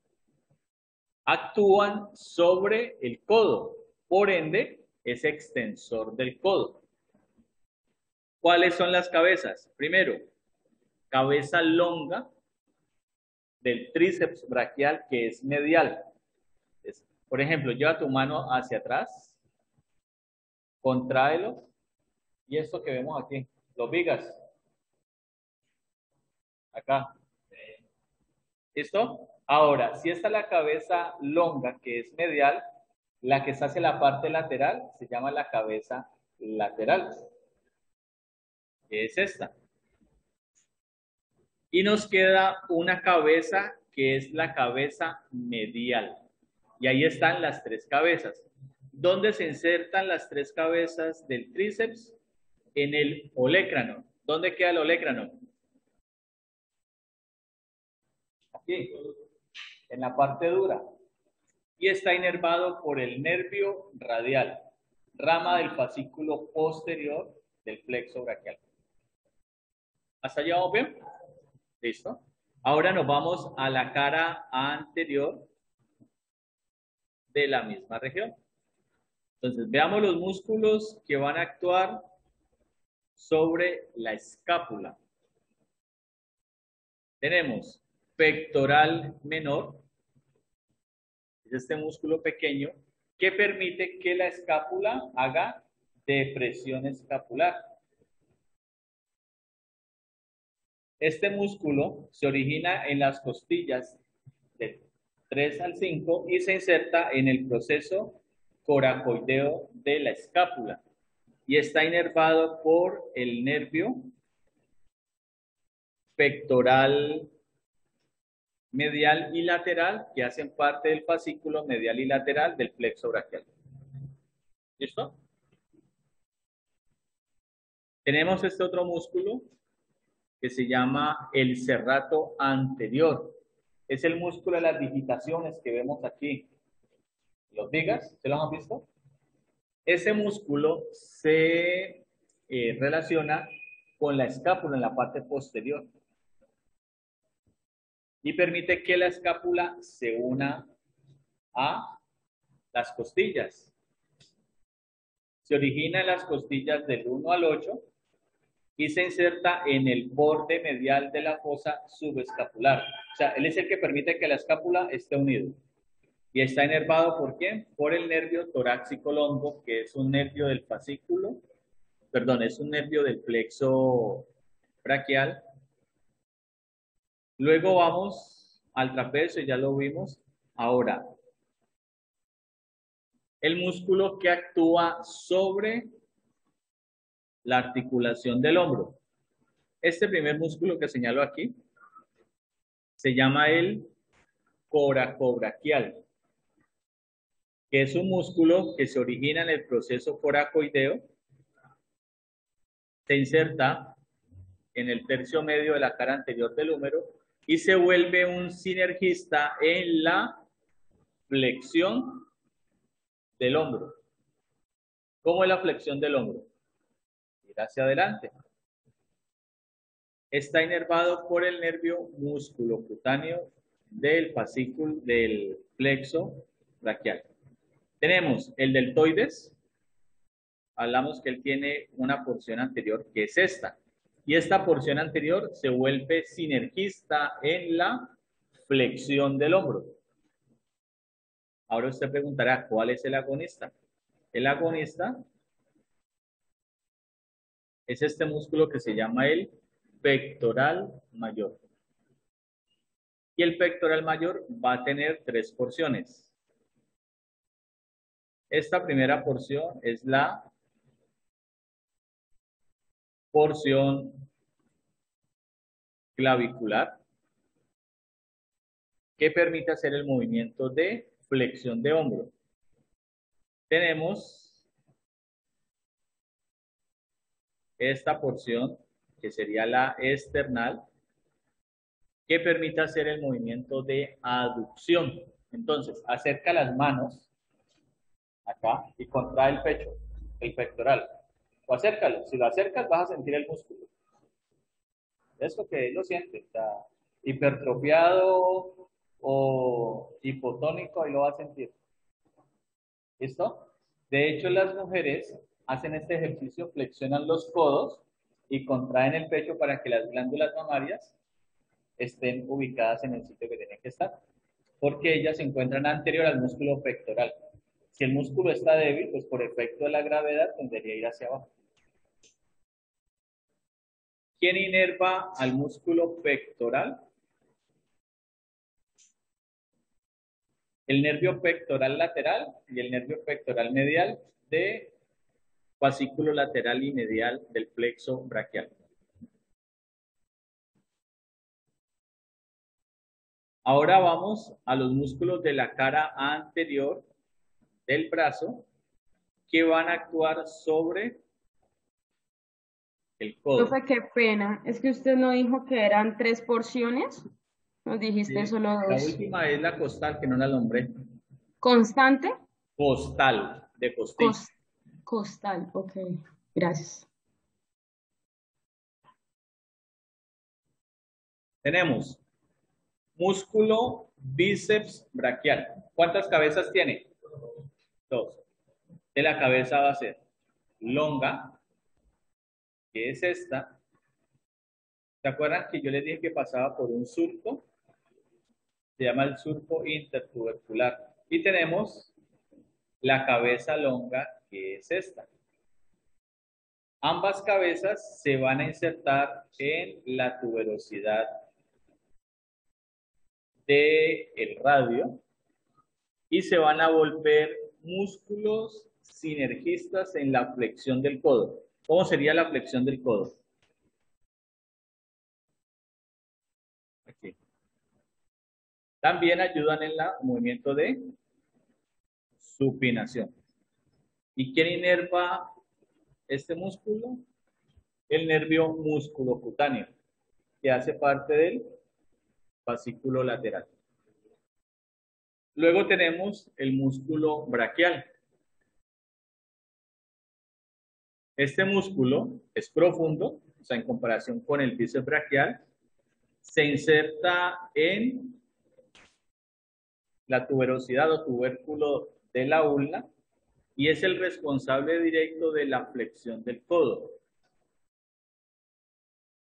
Actúan sobre el codo, por ende, es extensor del codo. ¿Cuáles son las cabezas? Primero, cabeza longa del tríceps braquial, que es medial. Por ejemplo, lleva tu mano hacia atrás, contráelo, y esto que vemos aquí, los vigas. Acá. ¿Listo? Ahora, si esta es la cabeza longa, que es medial, la que se hace la parte lateral se llama la cabeza lateral, que es esta. Y nos queda una cabeza que es la cabeza medial. Y ahí están las 3 cabezas. ¿Dónde se insertan las 3 cabezas del tríceps? En el olecrano. ¿Dónde queda el olecrano? Aquí, en la parte dura. Y está inervado por el nervio radial, rama del fascículo posterior del plexo braquial. ¿Hasta allá vamos bien? ¿Listo? Ahora nos vamos a la cara anterior de la misma región. Entonces, veamos los músculos que van a actuar sobre la escápula. Tenemos pectoral menor, es este músculo pequeño que permite que la escápula haga depresión escapular. Este músculo se origina en las costillas del 3 al 5 y se inserta en el proceso coracoideo de la escápula y está inervado por el nervio pectoral medial y lateral que hacen parte del fascículo medial y lateral del plexo braquial. ¿Listo? Tenemos este otro músculo que se llama el serrato anterior. Es el músculo de las digitaciones que vemos aquí. ¿Los digas? ¿Se los han visto? Ese músculo se relaciona con la escápula en la parte posterior y permite que la escápula se una a las costillas. Se origina en las costillas del 1 al 8 y se inserta en el borde medial de la fosa subescapular. O sea, él es el que permite que la escápula esté unida. Y está inervado ¿por quién? Por el nervio torácico longo, que es un nervio del fascículo, perdón, es un nervio del plexo braquial. Luego vamos al trapecio, ya lo vimos. Ahora, el músculo que actúa sobre la articulación del hombro. Este primer músculo que señalo aquí se llama el coracobraquial, que es un músculo que se origina en el proceso coracoideo, se inserta en el tercio medio de la cara anterior del húmero y se vuelve un sinergista en la flexión del hombro. ¿Cómo es la flexión del hombro? Ir hacia adelante. Está inervado por el nervio musculocutáneo del fascículo del plexo braquial. Tenemos el deltoides. Hablamos que él tiene una porción anterior que es esta. Y esta porción anterior se vuelve sinergista en la flexión del hombro. Ahora usted preguntará, ¿cuál es el agonista? El agonista es este músculo que se llama el pectoral mayor. Y el pectoral mayor va a tener 3 porciones. Esta primera porción es la porción clavicular, que permite hacer el movimiento de flexión de hombro. Tenemos esta porción, que sería la external, que permite hacer el movimiento de aducción. Entonces, acerca las manos acá y contrae el pecho, el pectoral. O acércalo. Si lo acercas, vas a sentir el músculo. Eso que lo siente, está hipertrofiado o hipotónico, y lo va a sentir. ¿Listo? De hecho, las mujeres hacen este ejercicio, flexionan los codos y contraen el pecho para que las glándulas mamarias estén ubicadas en el sitio que tienen que estar, porque ellas se encuentran anterior al músculo pectoral. Si el músculo está débil, pues por efecto de la gravedad tendería a ir hacia abajo. ¿Quién inerva al músculo pectoral? El nervio pectoral lateral y el nervio pectoral medial de fascículo lateral y medial del plexo braquial. Ahora vamos a los músculos de la cara anterior del brazo que van a actuar sobre el codo. Profe, qué pena. Es que usted no dijo que eran 3 porciones. Nos dijiste Sí, solo la 2. última es la costal, que no la nombré. ¿Constante? Costal, de costilla. Costal, ok. Gracias. Tenemos músculo bíceps braquial. ¿Cuántas cabezas tiene? 2. De la cabeza va a ser longa, que es esta. ¿Se acuerdan que yo les dije que pasaba por un surco? Se llama el surco intertubercular. Y tenemos la cabeza longa, que es esta. Ambas cabezas se van a insertar en la tuberosidad del radio y se van a volver músculos sinergistas en la flexión del codo. ¿Cómo sería la flexión del codo? Aquí. También ayudan en el movimiento de supinación. ¿Y quién inerva este músculo? El nervio musculocutáneo, que hace parte del fascículo lateral. Luego tenemos el músculo braquial. Este músculo es profundo, o sea, en comparación con el bíceps braquial, se inserta en la tuberosidad o tubérculo de la ulna y es el responsable directo de la flexión del codo.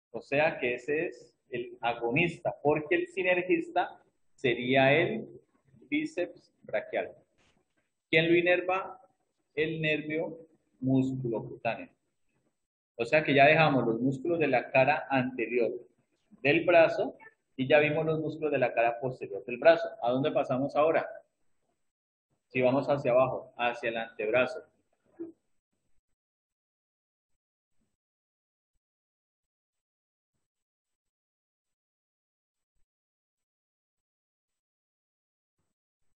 O sea que ese es el agonista, porque el sinergista sería el bíceps braquial. ¿Quién lo inerva? El nervio musculocutáneo. O sea que ya dejamos los músculos de la cara anterior del brazo y ya vimos los músculos de la cara posterior del brazo. ¿A dónde pasamos ahora? Si vamos hacia abajo, hacia el antebrazo.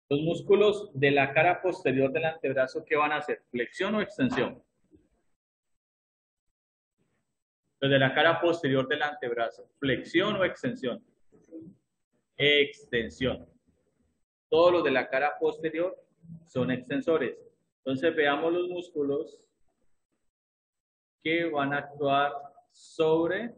Los músculos de la cara posterior del antebrazo, ¿qué van a hacer? ¿Flexión o extensión? Los de la cara posterior del antebrazo, ¿flexión o extensión? Extensión. Todos los de la cara posterior son extensores. Entonces veamos los músculos que van a actuar sobre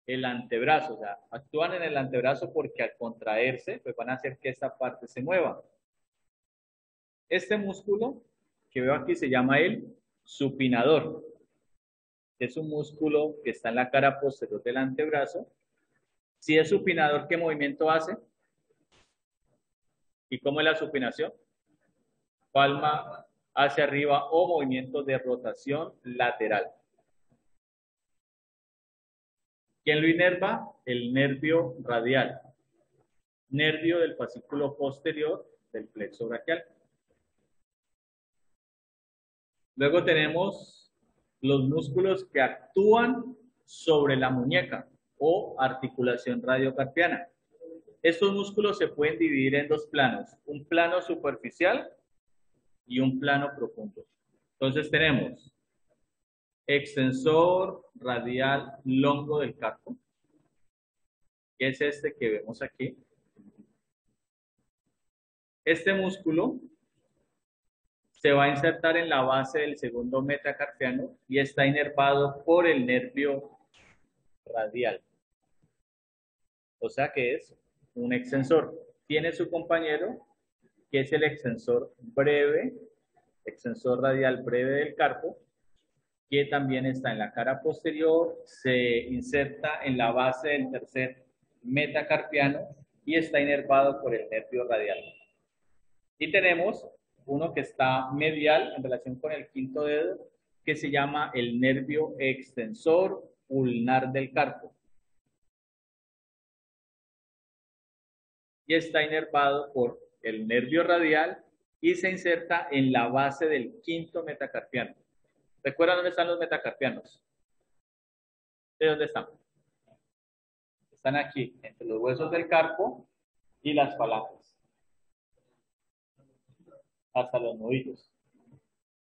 el antebrazo, o sea, actúan en el antebrazo porque al contraerse, pues van a hacer que esta parte se mueva. Este músculo que veo aquí se llama el supinador. Es un músculo que está en la cara posterior del antebrazo. Si es supinador, ¿qué movimiento hace? ¿Y cómo es la supinación? Palma hacia arriba o movimiento de rotación lateral. ¿Quién lo inerva? El nervio radial, nervio del fascículo posterior del plexo braquial. Luego tenemos los músculos que actúan sobre la muñeca o articulación radiocarpiana. Estos músculos se pueden dividir en dos planos, un plano superficial y un plano profundo. Entonces tenemos extensor radial longo del carpo, que es este que vemos aquí. Este músculo se va a insertar en la base del segundo metacarpiano y está inervado por el nervio radial. O sea que es un extensor. Tiene su compañero, que es el extensor breve, extensor radial breve del carpo, que también está en la cara posterior, se inserta en la base del tercer metacarpiano y está inervado por el nervio radial. Y tenemos uno que está medial en relación con el quinto dedo, que se llama el nervio extensor ulnar del carpo. Y está inervado por el nervio radial y se inserta en la base del quinto metacarpiano. ¿Recuerdan dónde están los metacarpianos? ¿De dónde están? Están aquí, entre los huesos del carpo y las falanges. Hasta los nudillos.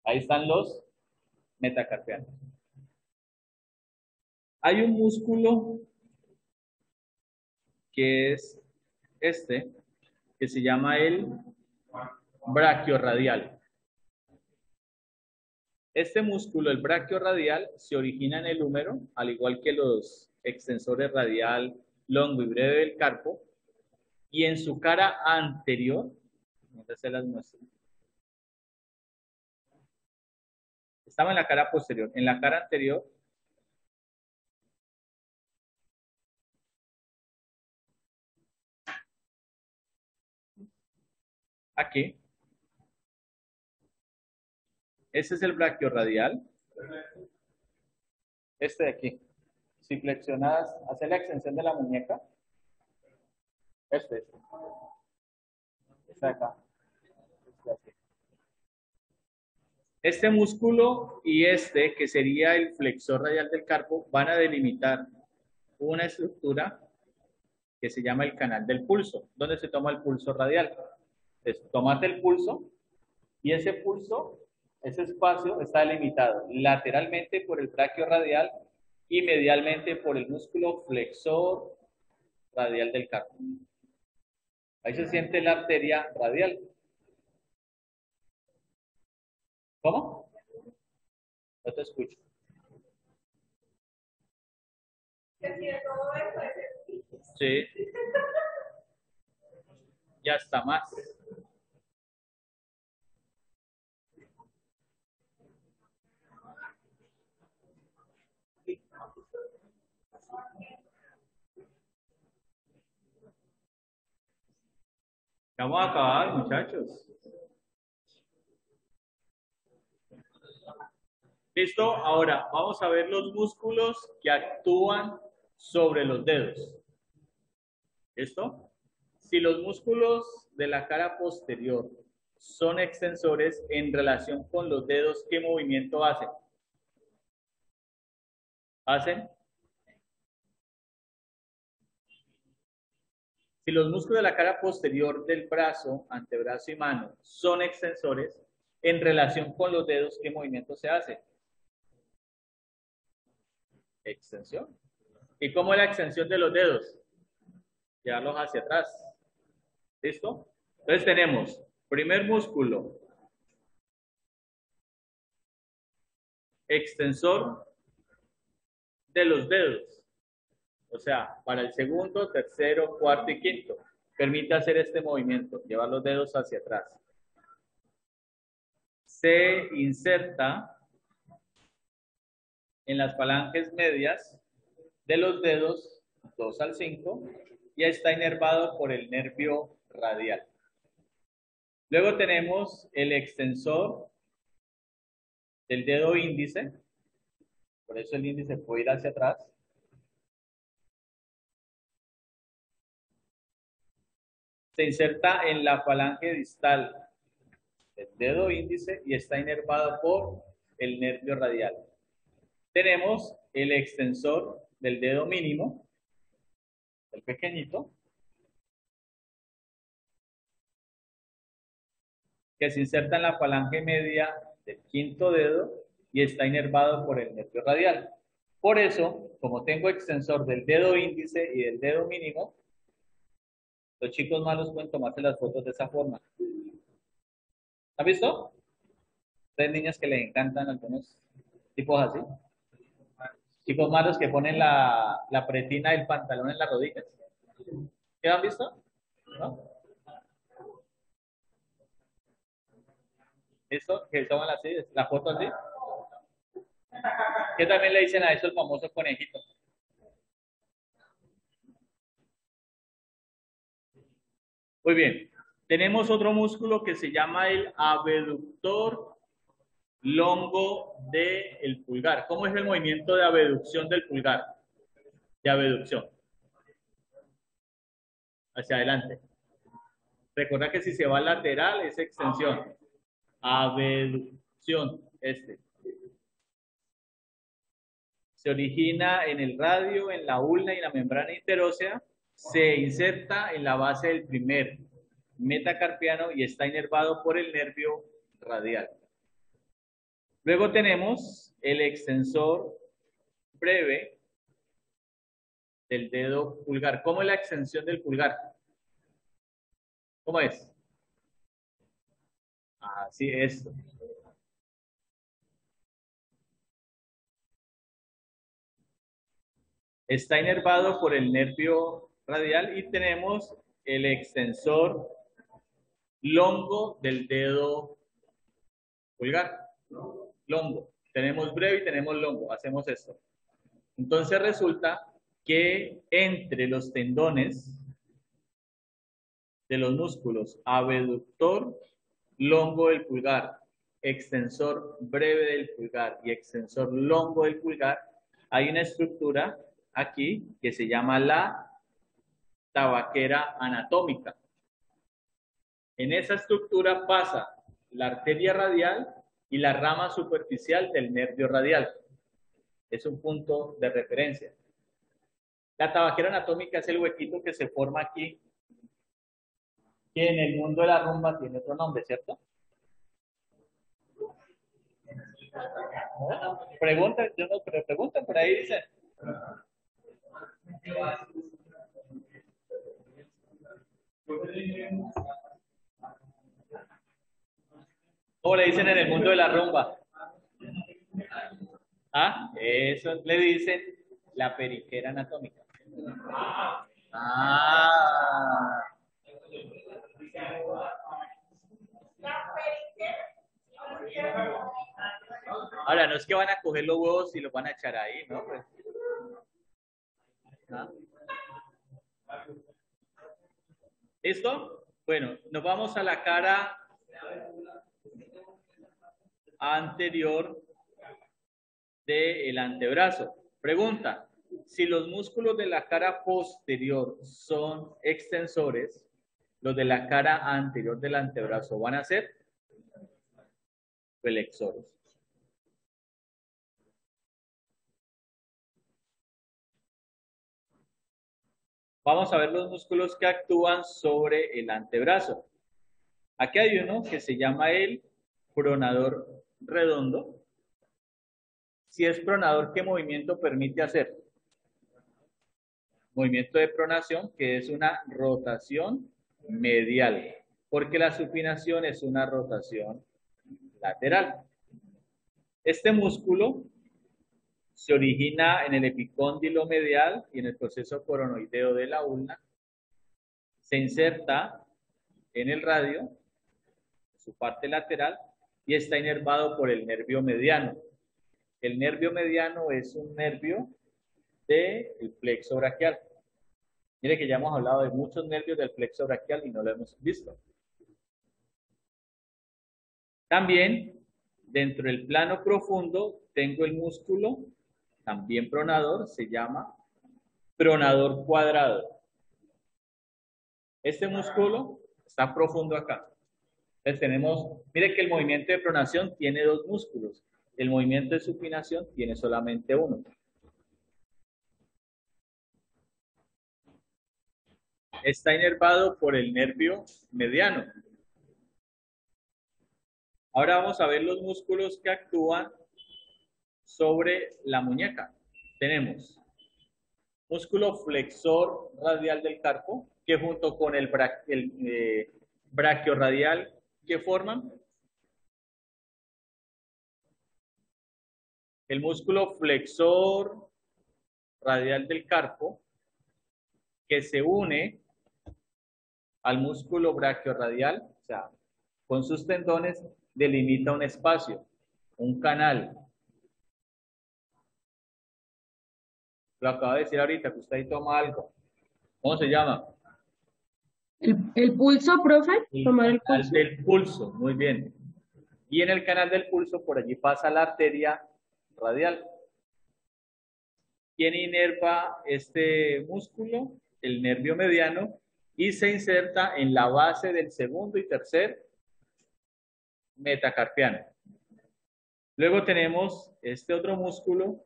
Ahí están los metacarpianos. Hay un músculo que es este, que se llama el braquiorradial. Este músculo, el braquiorradial, se origina en el húmero, al igual que los extensores radial, longo y breve del carpo, y en su cara anterior, ¿dónde se las muestro? Estaba en la cara posterior. En la cara anterior, aquí, ese es el braquiorradial, Este de aquí. Si flexionas, hace la extensión de la muñeca. Este. Este de acá. Este de aquí. Este músculo y este, que sería el flexor radial del carpo, van a delimitar una estructura que se llama el canal del pulso, donde se toma el pulso radial. Entonces, tómate el pulso y ese pulso, ese espacio está delimitado lateralmente por el braquio radial y medialmente por el músculo flexor radial del carpo. Ahí se siente la arteria radial. ¿Cómo? No te escucho. Sí. Ya está más. Vamos a acabar, muchachos. ¿Listo? Ahora vamos a ver los músculos que actúan sobre los dedos. ¿Listo? Si los músculos de la cara posterior son extensores en relación con los dedos, ¿qué movimiento hacen? ¿Hacen? Si los músculos de la cara posterior del brazo, antebrazo y mano son extensores, en relación con los dedos, ¿qué movimiento se hace? Extensión. ¿Y cómo es la extensión de los dedos? Llevarlos hacia atrás. ¿Listo? Entonces tenemos, primer músculo, extensor de los dedos. O sea, para el segundo, tercero, cuarto y quinto. Permite hacer este movimiento, llevar los dedos hacia atrás. Se inserta en las falanges medias de los dedos 2 al 5 y está inervado por el nervio radial. Luego tenemos el extensor del dedo índice, por eso el índice puede ir hacia atrás. Se inserta en la falange distal del dedo índice y está inervado por el nervio radial. Tenemos el extensor del dedo mínimo, el pequeñito, que se inserta en la falange media del quinto dedo y está inervado por el nervio radial. Por eso, como tengo extensor del dedo índice y del dedo mínimo, los chicos malos pueden tomarse las fotos de esa forma. ¿Han visto? Tres niñas que les encantan algunos tipos así. Chicos malos que ponen la pretina del pantalón en las rodillas. ¿Qué han visto? ¿No? ¿Eso? Que toman así, la foto así. ¿Qué también le dicen a eso el famoso conejito? Muy bien. Tenemos otro músculo que se llama el abductor longo del pulgar. ¿Cómo es el movimiento de abducción del pulgar? De abducción. Hacia adelante. Recuerda que si se va lateral es extensión. Abducción. Se origina en el radio, en la ulna y en la membrana interósea. Se inserta en la base del primer metacarpiano y está inervado por el nervio radial. Luego tenemos el extensor breve del dedo pulgar. ¿Cómo es la extensión del pulgar? ¿Cómo es? Así es. Está inervado por el nervio radial y tenemos el extensor longo del dedo pulgar. Longo. Tenemos breve y tenemos longo. Hacemos esto. Entonces resulta que entre los tendones de los músculos abductor longo del pulgar extensor breve del pulgar y extensor longo del pulgar, hay una estructura aquí que se llama la tabaquera anatómica. En esa estructura pasa la arteria radial y la rama superficial del nervio radial. Es un punto de referencia. La tabaquera anatómica es el huequito que se forma aquí, que en el mundo de la rumba tiene otro nombre, ¿cierto? Preguntan, yo no, pero preguntan, por ahí dicen. ¿Cómo le dicen en el mundo de la rumba? Ah, eso le dicen la periquera anatómica. Ah. Ahora, no es que van a coger los huevos y los van a echar ahí, ¿no? Pues, ¿ah? ¿Listo? Bueno, nos vamos a la cara anterior del antebrazo. Pregunta, si los músculos de la cara posterior son extensores, los de la cara anterior del antebrazo van a ser flexores. Vamos a ver los músculos que actúan sobre el antebrazo. Aquí hay uno que se llama el pronador redondo. Si es pronador, ¿qué movimiento permite hacer? Movimiento de pronación, que es una rotación medial, porque la supinación es una rotación lateral. Este músculo se origina en el epicóndilo medial y en el proceso coronoideo de la ulna. Se inserta en el radio, su parte lateral, y está inervado por el nervio mediano. El nervio mediano es un nervio del plexo braquial. Mire que ya hemos hablado de muchos nervios del plexo braquial y no lo hemos visto. También, dentro del plano profundo, tengo el músculo, también pronador, se llama pronador cuadrado. Este músculo está profundo acá. Entonces tenemos, mire que el movimiento de pronación tiene dos músculos. El movimiento de supinación tiene solamente uno. Está inervado por el nervio mediano. Ahora vamos a ver los músculos que actúan sobre la muñeca. Tenemos músculo flexor radial del carpo, que junto con el brachiorradial, ¿qué forman? El músculo flexor radial del carpo, que se une al músculo brachiorradial, o sea, con sus tendones, delimita un espacio, un canal. Lo acabo de decir ahorita, que usted ahí toma algo. ¿Cómo se llama? ¿El pulso, profe? ¿Tomar el canal pulso? del pulso, muy bien. Y en el canal del pulso, por allí pasa la arteria radial. ¿Quién inerva este músculo? El nervio mediano, y se inserta en la base del segundo y tercer metacarpiano. Luego tenemos este otro músculo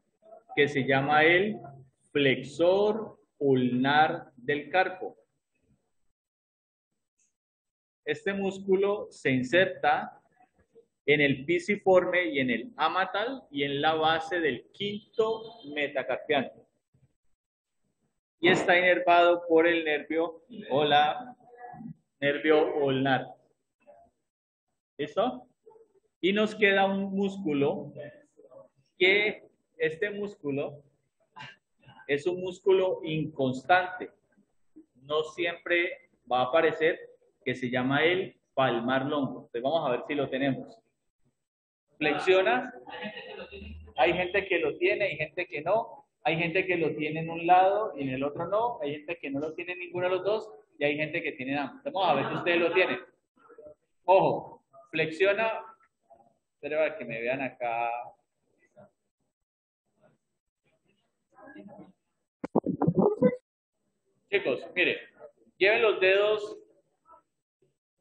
que se llama el flexor ulnar del carpo. Este músculo se inserta en el pisiforme y en el amatal y en la base del quinto metacarpiano. Y está inervado por el nervio o la nervio ulnar. ¿Listo? Y nos queda un músculo que este músculo es un músculo inconstante. No siempre va a aparecer, que se llama el palmar longo. Entonces vamos a ver si lo tenemos. Flexiona. Hay gente que lo tiene, hay gente que no. Hay gente que lo tiene en un lado y en el otro no. Hay gente que no lo tiene en ninguno de los dos y hay gente que tiene ambos. Vamos a ver si ustedes lo tienen. Ojo, flexiona Pero a que me vean acá. Chicos, mire, lleven los dedos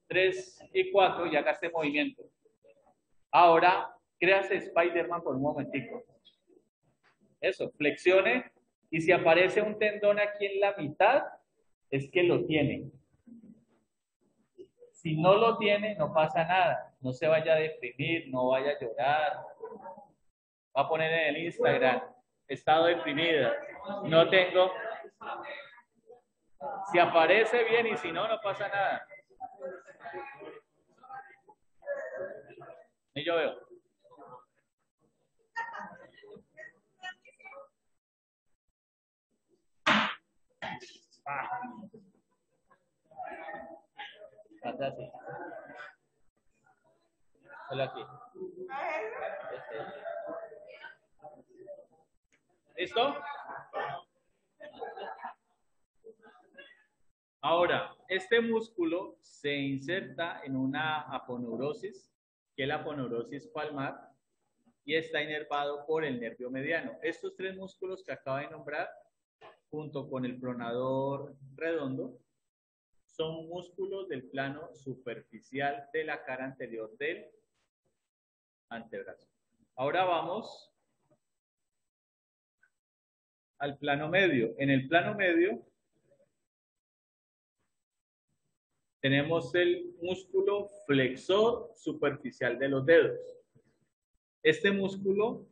3 y 4 y haga este movimiento. Ahora, créase Spider-Man por un momentico. Eso, flexione y si aparece un tendón aquí en la mitad, es que lo tiene. Si no lo tiene, no pasa nada. No se vaya a deprimir, no vaya a llorar. Va a poner en el Instagram, estado deprimida. No tengo. Si aparece bien y si no, no pasa nada. Y yo veo. Hasta así. Solo aquí. ¿Listo? Ahora, este músculo se inserta en una aponeurosis, que es la aponeurosis palmar, y está inervado por el nervio mediano. Estos tres músculos que acabo de nombrar, junto con el pronador redondo, son músculos del plano superficial de la cara anterior del antebrazo. Ahora vamos al plano medio. En el plano medio tenemos el músculo flexor superficial de los dedos. Este músculo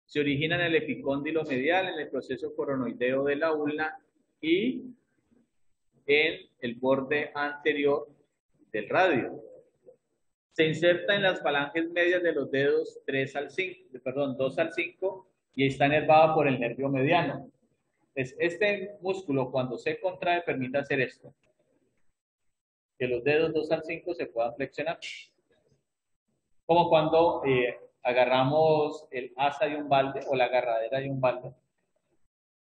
se origina en el epicóndilo medial, en el proceso coronoideo de la ulna y en el borde anterior del radio. Se inserta en las falanges medias de los dedos 2 al 5 y está inervado por el nervio mediano. Entonces, este músculo cuando se contrae permite hacer esto. Que los dedos 2 al 5 se puedan flexionar. Como cuando agarramos el asa de un balde o la agarradera de un balde.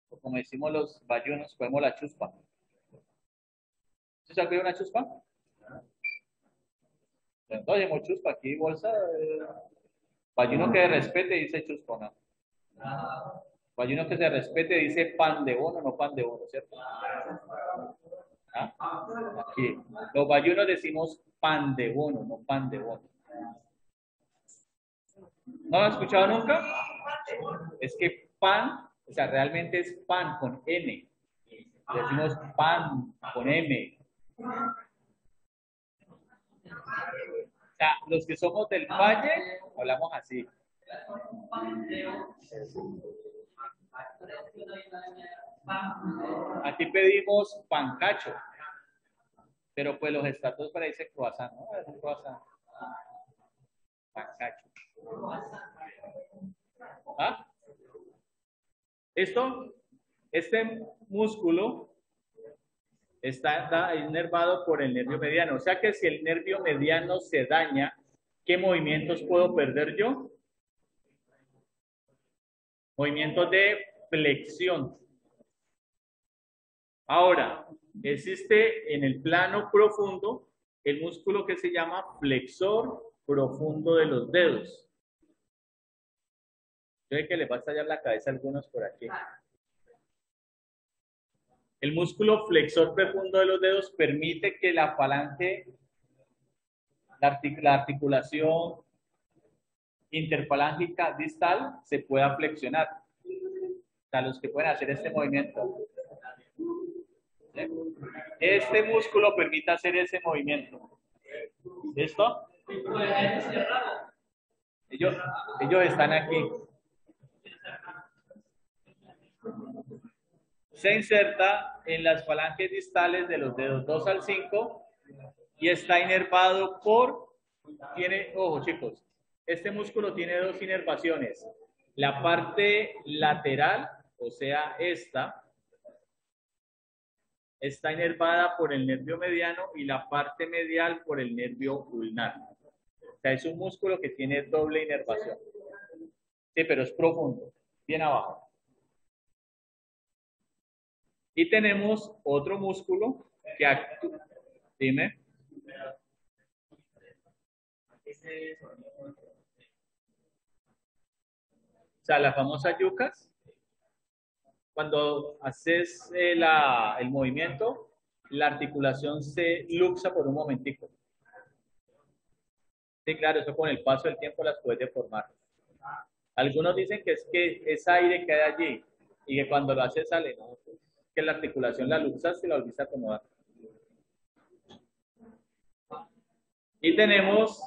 O como decimos los bayunos, cogemos la chuspa. ¿Se sabe una chuspa? Oye, chuspa, aquí bolsa. Bayuno que respete dice chuspa, ¿no? Bayuno que se respete dice pan de bono, no pan de bono, ¿cierto? ¿Ah? Aquí. Los bayunos decimos pan de bono, no pan de bono. ¿No lo han escuchado nunca? Es que pan, o sea, realmente es pan con N. Decimos pan con M. O sea, los que somos del valle, hablamos así. Aquí pedimos pancacho. Pero pues los estatus para dice croissant, ¿no? Es un croissant. Pancacho. ¿Ah? ¿Listo? Este músculo está inervado por el nervio mediano. O sea que si el nervio mediano se daña, ¿qué movimientos puedo perder yo? Movimientos de flexión. Ahora, existe en el plano profundo el músculo que se llama flexor profundo de los dedos. Yo sé que le va a estallar la cabeza a algunos por aquí. El músculo flexor profundo de los dedos permite que la falange, la articulación interfalángica distal se pueda flexionar. O sea, los que pueden hacer este movimiento. Este músculo permite hacer ese movimiento. ¿Listo? Ellos están aquí. Se inserta en las falanges distales de los dedos 2 al 5 y está inervado por, ojo chicos, este músculo tiene dos inervaciones. La parte lateral, o sea, esta, está inervada por el nervio mediano y la parte medial por el nervio ulnar. O sea, es un músculo que tiene doble inervación. Sí, pero es profundo, bien abajo. Y tenemos otro músculo que actúa. Dime. O sea, la famosa yucas, cuando haces el movimiento, la articulación se luxa por un momentico. Sí, claro, eso con el paso del tiempo las puedes deformar. Algunos dicen que es aire que hay allí y que cuando lo haces sale, no, pues, que la articulación la luxaste y la volviste a acomodar. Y tenemos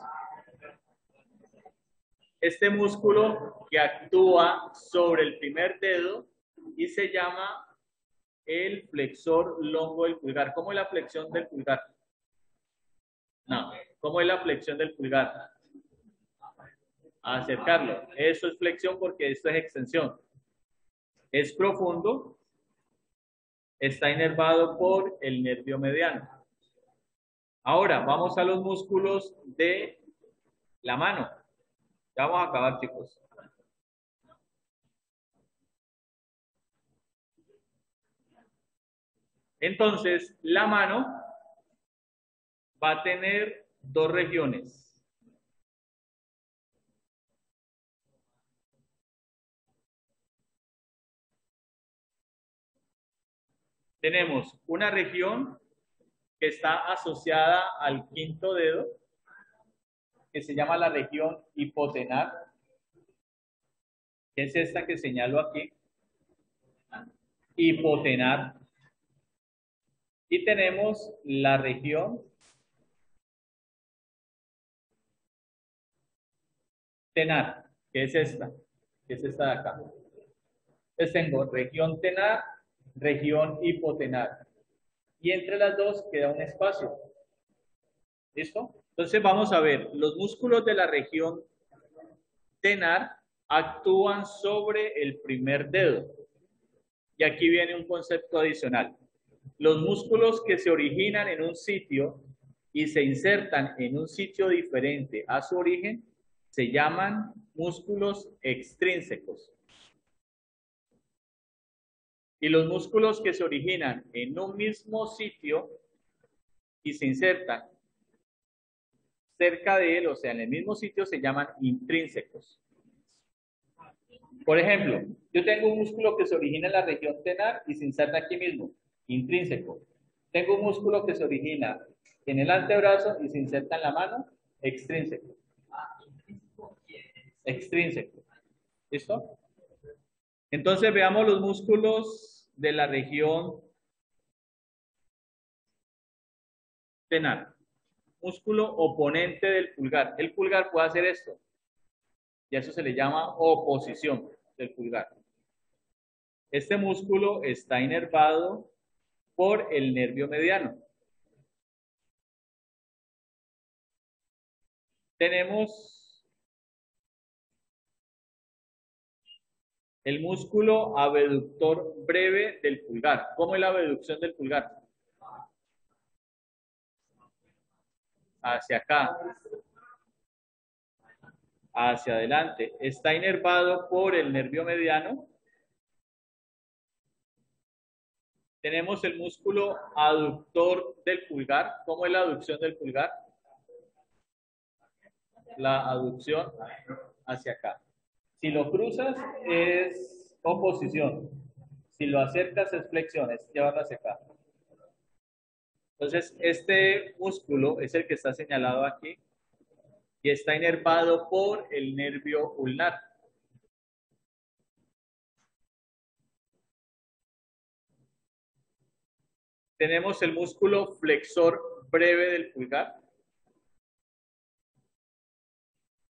este músculo que actúa sobre el primer dedo y se llama el flexor longo del pulgar. ¿Cómo es la flexión del pulgar? No, ¿cómo es la flexión del pulgar? Acercarlo. Eso es flexión porque esto es extensión. Es profundo, está inervado por el nervio mediano. Ahora, vamos a los músculos de la mano. Ya vamos a acabar, chicos. Entonces, la mano va a tener dos regiones. Tenemos una región que está asociada al quinto dedo, que se llama la región hipotenar, que es esta que señalo aquí. Hipotenar. Y tenemos la región tenar, que es esta de acá. Entonces tengo región tenar, región hipotenar. Y entre las dos queda un espacio. ¿Listo? Entonces vamos a ver, los músculos de la región tenar actúan sobre el primer dedo. Y aquí viene un concepto adicional. Los músculos que se originan en un sitio y se insertan en un sitio diferente a su origen se llaman músculos extrínsecos. Y los músculos que se originan en un mismo sitio y se insertan cerca de él, o sea, en el mismo sitio, se llaman intrínsecos. Por ejemplo, yo tengo un músculo que se origina en la región tenar y se inserta aquí mismo, intrínseco. Tengo un músculo que se origina en el antebrazo y se inserta en la mano, extrínseco. Extrínseco. ¿Listo? Entonces veamos los músculos de la región tenar. Músculo oponente del pulgar. El pulgar puede hacer esto. Y a eso se le llama oposición del pulgar. Este músculo está inervado por el nervio mediano. Tenemos el músculo abductor breve del pulgar. ¿Cómo es la abducción del pulgar? Hacia acá. Hacia adelante. Está inervado por el nervio mediano. Tenemos el músculo aductor del pulgar. ¿Cómo es la aducción del pulgar? La aducción hacia acá. Si lo cruzas es oposición. Si lo acercas es flexión, es llevarlo hacia acá. Entonces, este músculo es el que está señalado aquí y está inervado por el nervio ulnar. Tenemos el músculo flexor breve del pulgar.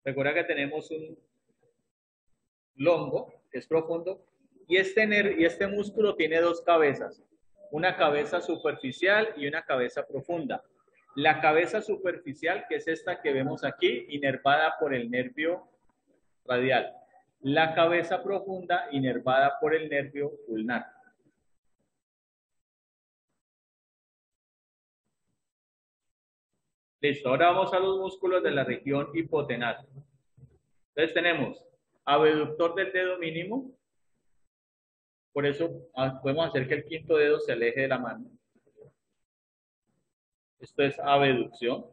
Recuerda que tenemos un longo, que es profundo, y este músculo tiene dos cabezas, una cabeza superficial y una cabeza profunda. La cabeza superficial, que es esta que vemos aquí, inervada por el nervio radial. La cabeza profunda, inervada por el nervio ulnar. Listo, ahora vamos a los músculos de la región hipotenar. Entonces tenemos abductor del dedo mínimo, por eso podemos hacer que el quinto dedo se aleje de la mano. Esto es abducción.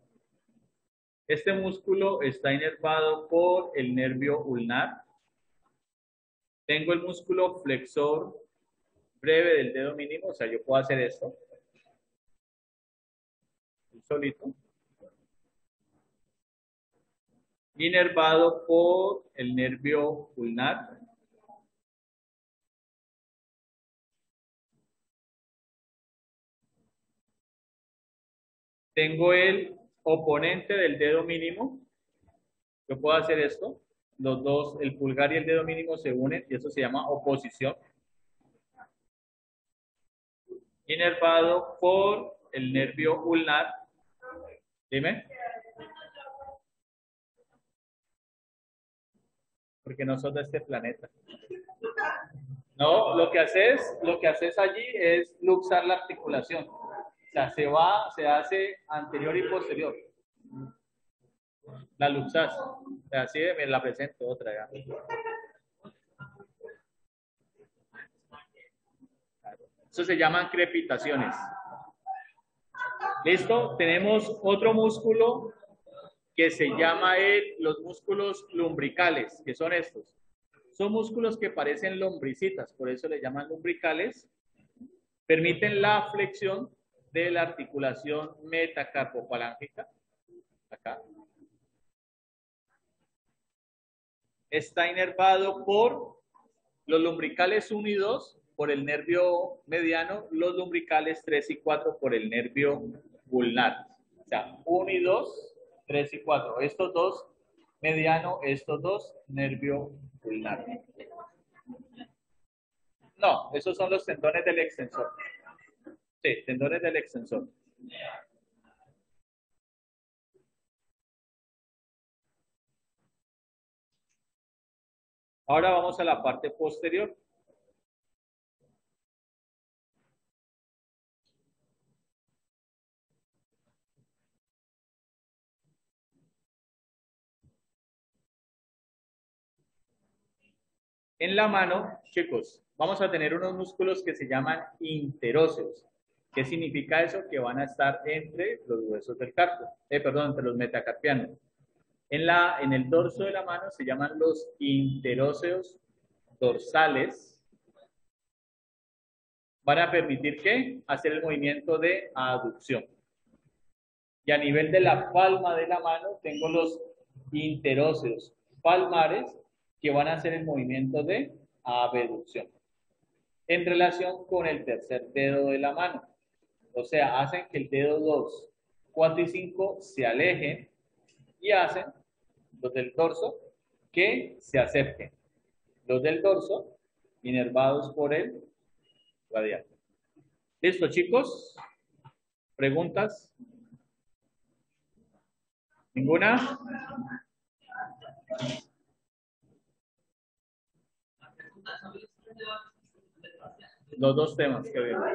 Este músculo está inervado por el nervio ulnar. Tengo el músculo flexor breve del dedo mínimo, o sea, yo puedo hacer esto. Solito. Inervado por el nervio ulnar. Tengo el oponente del dedo mínimo. Yo puedo hacer esto. Los dos, el pulgar y el dedo mínimo se unen y eso se llama oposición. Inervado por el nervio ulnar. Dime. Porque no son de este planeta. No, lo que haces allí es luxar la articulación. O sea, se hace anterior y posterior. La luxas. O sea, así me la presento otra ya. Eso se llaman crepitaciones. ¿Listo? Tenemos otro músculo que se llama los músculos lumbricales, que son estos. Son músculos que parecen lombricitas, por eso le llaman lumbricales. Permiten la flexión de la articulación metacarpopalángica. Acá. Está inervado por los lumbricales 1 y 2 por el nervio mediano, los lumbricales 3 y 4 por el nervio ulnar. O sea, 1 y 2, 3 y 4. Estos dos, mediano, estos dos, nervio ulnar. No, esos son los tendones del extensor. Sí, tendones del extensor. Ahora vamos a la parte posterior. En la mano, chicos, vamos a tener unos músculos que se llaman interóseos. ¿Qué significa eso? Que van a estar entre los huesos del carpo, entre los metacarpianos. En el dorso de la mano se llaman los interóseos dorsales. Van a permitir ¿qué? Hacer el movimiento de aducción. Y a nivel de la palma de la mano tengo los interóseos palmares que van a hacer el movimiento de abducción en relación con el tercer dedo de la mano. O sea, hacen que el dedo 2, 4 y 5 se alejen y hacen los del dorso que se acerquen. Los del dorso inervados por el radial. ¿Listo, chicos? ¿Preguntas? ¿Ninguna? Los dos temas que vimos.